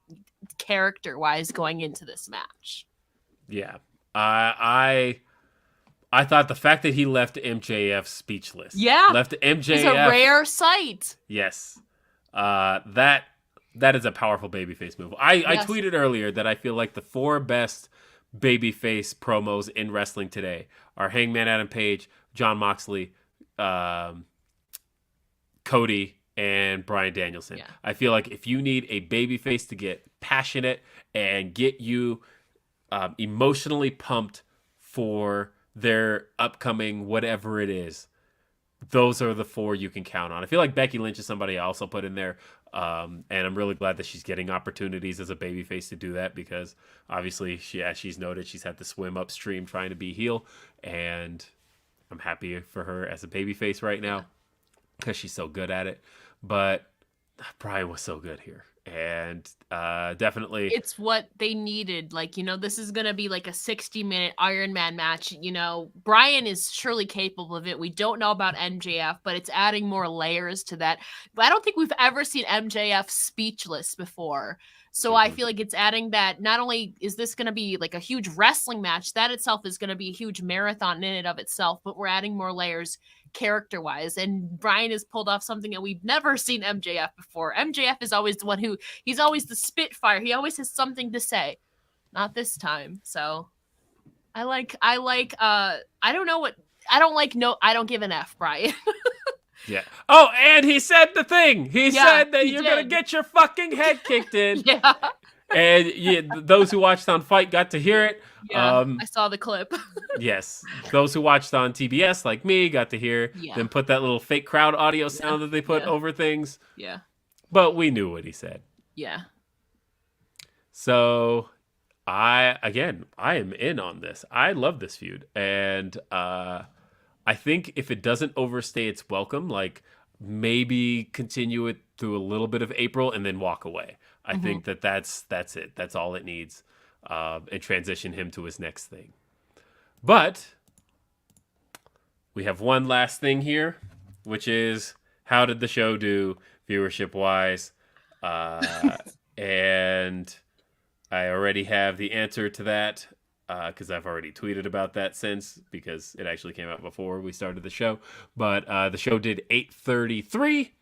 character-wise going into this match. Yeah. I thought the fact that he left MJF speechless. Yeah. Left MJF. It's a rare sight. Yes. That is a powerful babyface move. I tweeted earlier that I feel like the 4 best babyface promos in wrestling today are Hangman Adam Page, Jon Moxley, Cody, and Bryan Danielson. Yeah. I feel like if you need a babyface to get passionate and get you emotionally pumped for their upcoming whatever it is, those are the 4 you can count on. I feel like Becky Lynch is somebody I also put in there, and I'm really glad that she's getting opportunities as a babyface to do that, because obviously, she's noted, she's had to swim upstream trying to be heel, and I'm happy for her as a babyface right now because she's so good at it. But Bryan was so good here. And definitely it's what they needed. Like, this is gonna be like a 60-minute Iron Man match. Bryan is surely capable of it. We don't know about MJF, but it's adding more layers to that. But I don't think we've ever seen MJF speechless before. So I feel like it's adding that. Not only is this going to be like a huge wrestling match, that itself is going to be a huge marathon in and of itself, but we're adding more layers character-wise. And Bryan has pulled off something that we've never seen MJF before. MJF is always the one he's always the spitfire. He always has something to say. Not this time. So I don't give an F, Bryan. Yeah. Oh, and he said the thing. He said that you're going to get your fucking head kicked in. Yeah. And those who watched on Fight got to hear it. Yeah, I saw the clip. Yes. Those who watched on TBS, like me, got to hear them put that little fake crowd audio sound that they put over things. Yeah. But we knew what he said. Yeah. So, I am in on this. I love this feud. And, I think if it doesn't overstay its welcome, like maybe continue it through a little bit of April and then walk away. I think that's it. That's all it needs, and transition him to his next thing. But we have one last thing here, which is how did the show do viewership wise? And I already have the answer to that. Because I've already tweeted about that since, because it actually came out before we started the show. But the show did 833.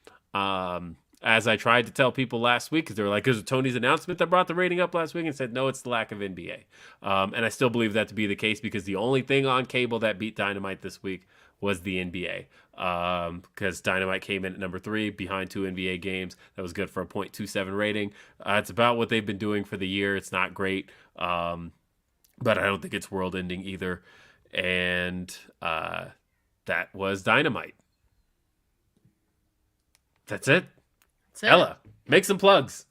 As I tried to tell people last week, because they were like, is it Tony's announcement that brought the rating up last week? And said, no, it's the lack of NBA. And I still believe that to be the case, because the only thing on cable that beat Dynamite this week was the NBA. Because Dynamite came in at number 3 behind 2 NBA games. That was good for a .27 rating. It's about what they've been doing for the year. It's not great. But I don't think it's world-ending either. And that was Dynamite. That's it. Ella, make some plugs.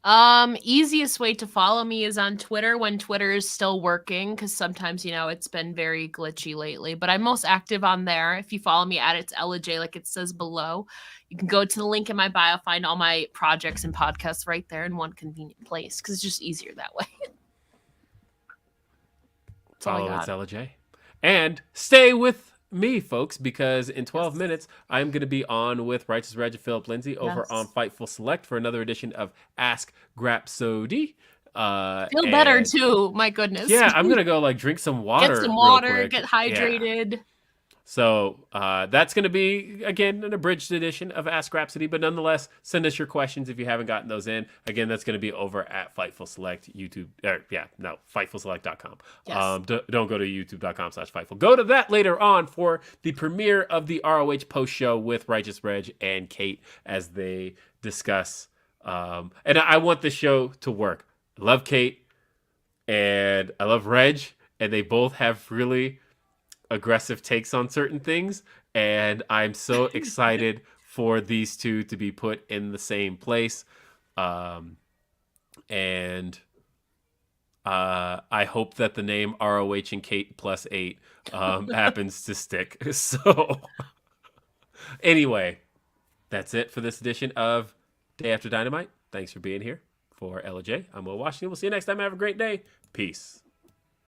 Easiest way to follow me is on Twitter when Twitter is still working, because sometimes, it's been very glitchy lately, but I'm most active on there. If you follow me at It's Ella J, like it says below, you can go to the link in my bio, find all my projects and podcasts right there in one convenient place, because it's just easier that way. Follow It's Ella J. And stay with me, folks, because in 12 minutes, I'm going to be on with Righteous Reg and Philip Lindsay over on Fightful Select for another edition of Ask Grapsody. Feel better, too. My goodness. Yeah, I'm going to go drink some water. Get some water, get hydrated. Yeah. So that's going to be, again, an abridged edition of Ask Rhapsody, but nonetheless, send us your questions if you haven't gotten those in. Again, that's going to be over at Fightful Select, YouTube. FightfulSelect.com. Yes. Don't go to youtube.com/Fightful. Go to that later on for the premiere of the ROH post show with Righteous Reg and Kate as they discuss. And I want this show to work. I love Kate and I love Reg, and they both have really aggressive takes on certain things, and I'm so excited for these two to be put in the same place, and I hope that the name ROH and Kate plus 8 happens to stick. So anyway, that's it for this edition of Day After Dynamite. Thanks for being here. For Ella J, I'm Will Washington. We'll see you next time. Have a great day. Peace.